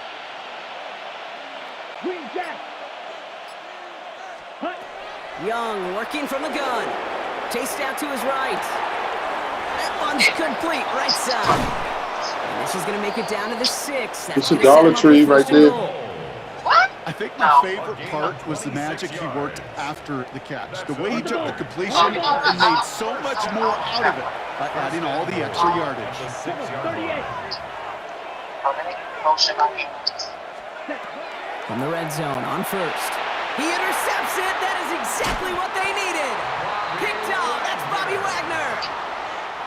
Green jack. Hut. Young working from the gun. Chased out to his right. That one's complete, right side. And this is going to make it down to the 6. It's a Dollar Tree right there. What? I think my favorite part was the magic he worked after the catch. The way he took the completion and made so much more out of it by adding all the extra yardage. 38. From the red zone on first. He intercepts it. That is exactly what they needed. Picked off. That's Bobby Wagner.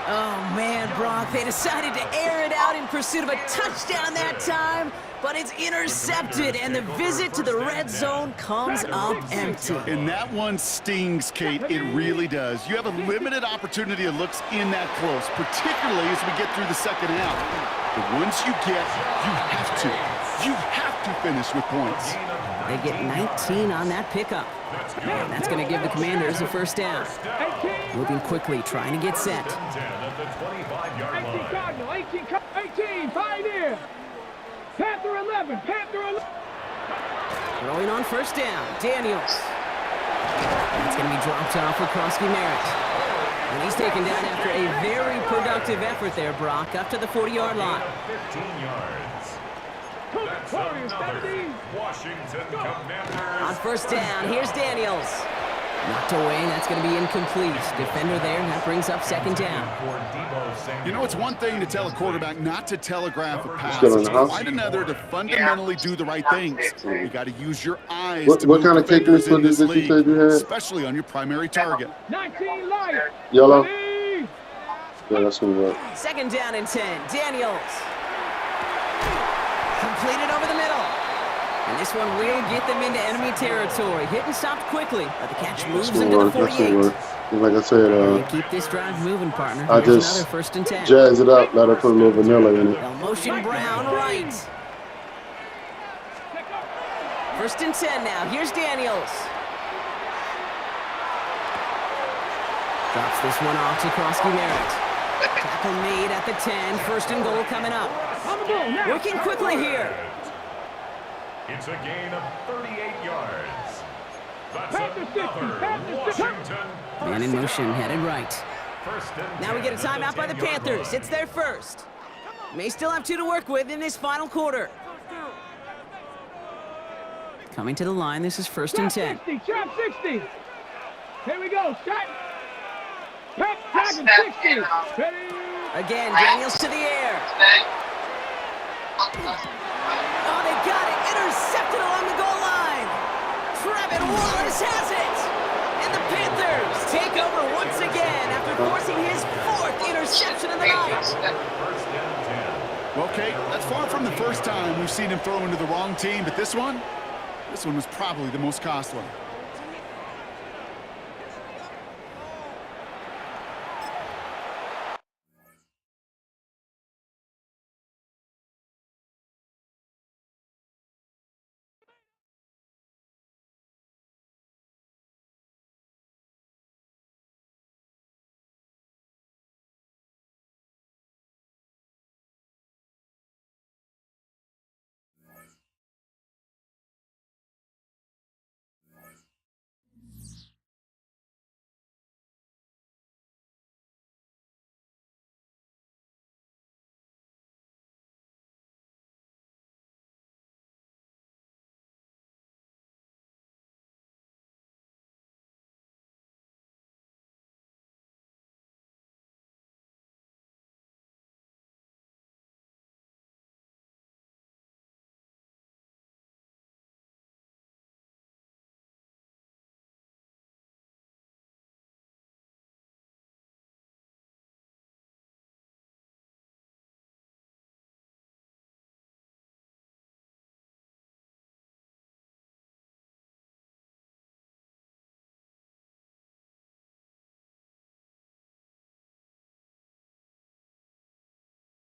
Oh, man, Brock, they decided to air it out in pursuit of a touchdown that time, but it's intercepted, and the visit to the red zone comes up empty. And that one stings, Kate. It really does. You have a limited opportunity of looks in that close, particularly as we get through the second half. But once you get, you have to finish with points. They get 19 on that pickup. And that's going to give the Commanders a first down. Moving quickly, trying to get set. 18 Cardinal, 18, Pioneer. Panther 11, Panther 11. Throwing on first down, Daniels. That's going to be dropped off for Krosky Merritt. And he's taken down after a very productive effort there, Brock, up to the 40-yard line. 15 yards. That's another Washington Commanders. On first down, here's Daniels. Knocked away, and that's going to be incomplete. Defender there, and that brings up second down. You know, it's one thing to tell a quarterback not to telegraph a pass. It's quite another to fundamentally do the right things. You got to use your eyes to what kind of move kickers defenders in did this you say league, you had? especially on your primary target. 19 light. Yellow. Ready? Yeah, that's gonna work. Second down and 10. Daniels. Completed over the middle. And this one will get them into enemy territory. Hit and stopped quickly, but the catch moves That's into gonna the work. That's 48. gonna work. And like I said, Keep this drive moving, partner. I Here's just another first and 10. jazz it up. Let her put a little vanilla in it. They'll motion Brown right. First and 10 now. Here's Daniels. Drops this one off to Krosky Merritt. Tackle made at the 10. First and goal coming up. Working quickly here. It's a gain of 38 yards. That's Panther 60, another Panther 60. Washington Man in motion, headed right. first and Now we get a 10 at timeout the by the 10-yard Panthers. line. It's their first. May still have 2 to work with in this final quarter. Coming to the line, this is first and 10. 60, trap 60. Here we go, set. Pep, tagging 60. Ready? Again, Daniels to the air. Oh, they got it. Intercepted along the goal line. Trevin Wallace has it. And the Panthers take over once again after forcing his 4th interception of the night. First and 10. Well, Kate, that's far from the first time we've seen him throw into the wrong team, but this one was probably the most costly.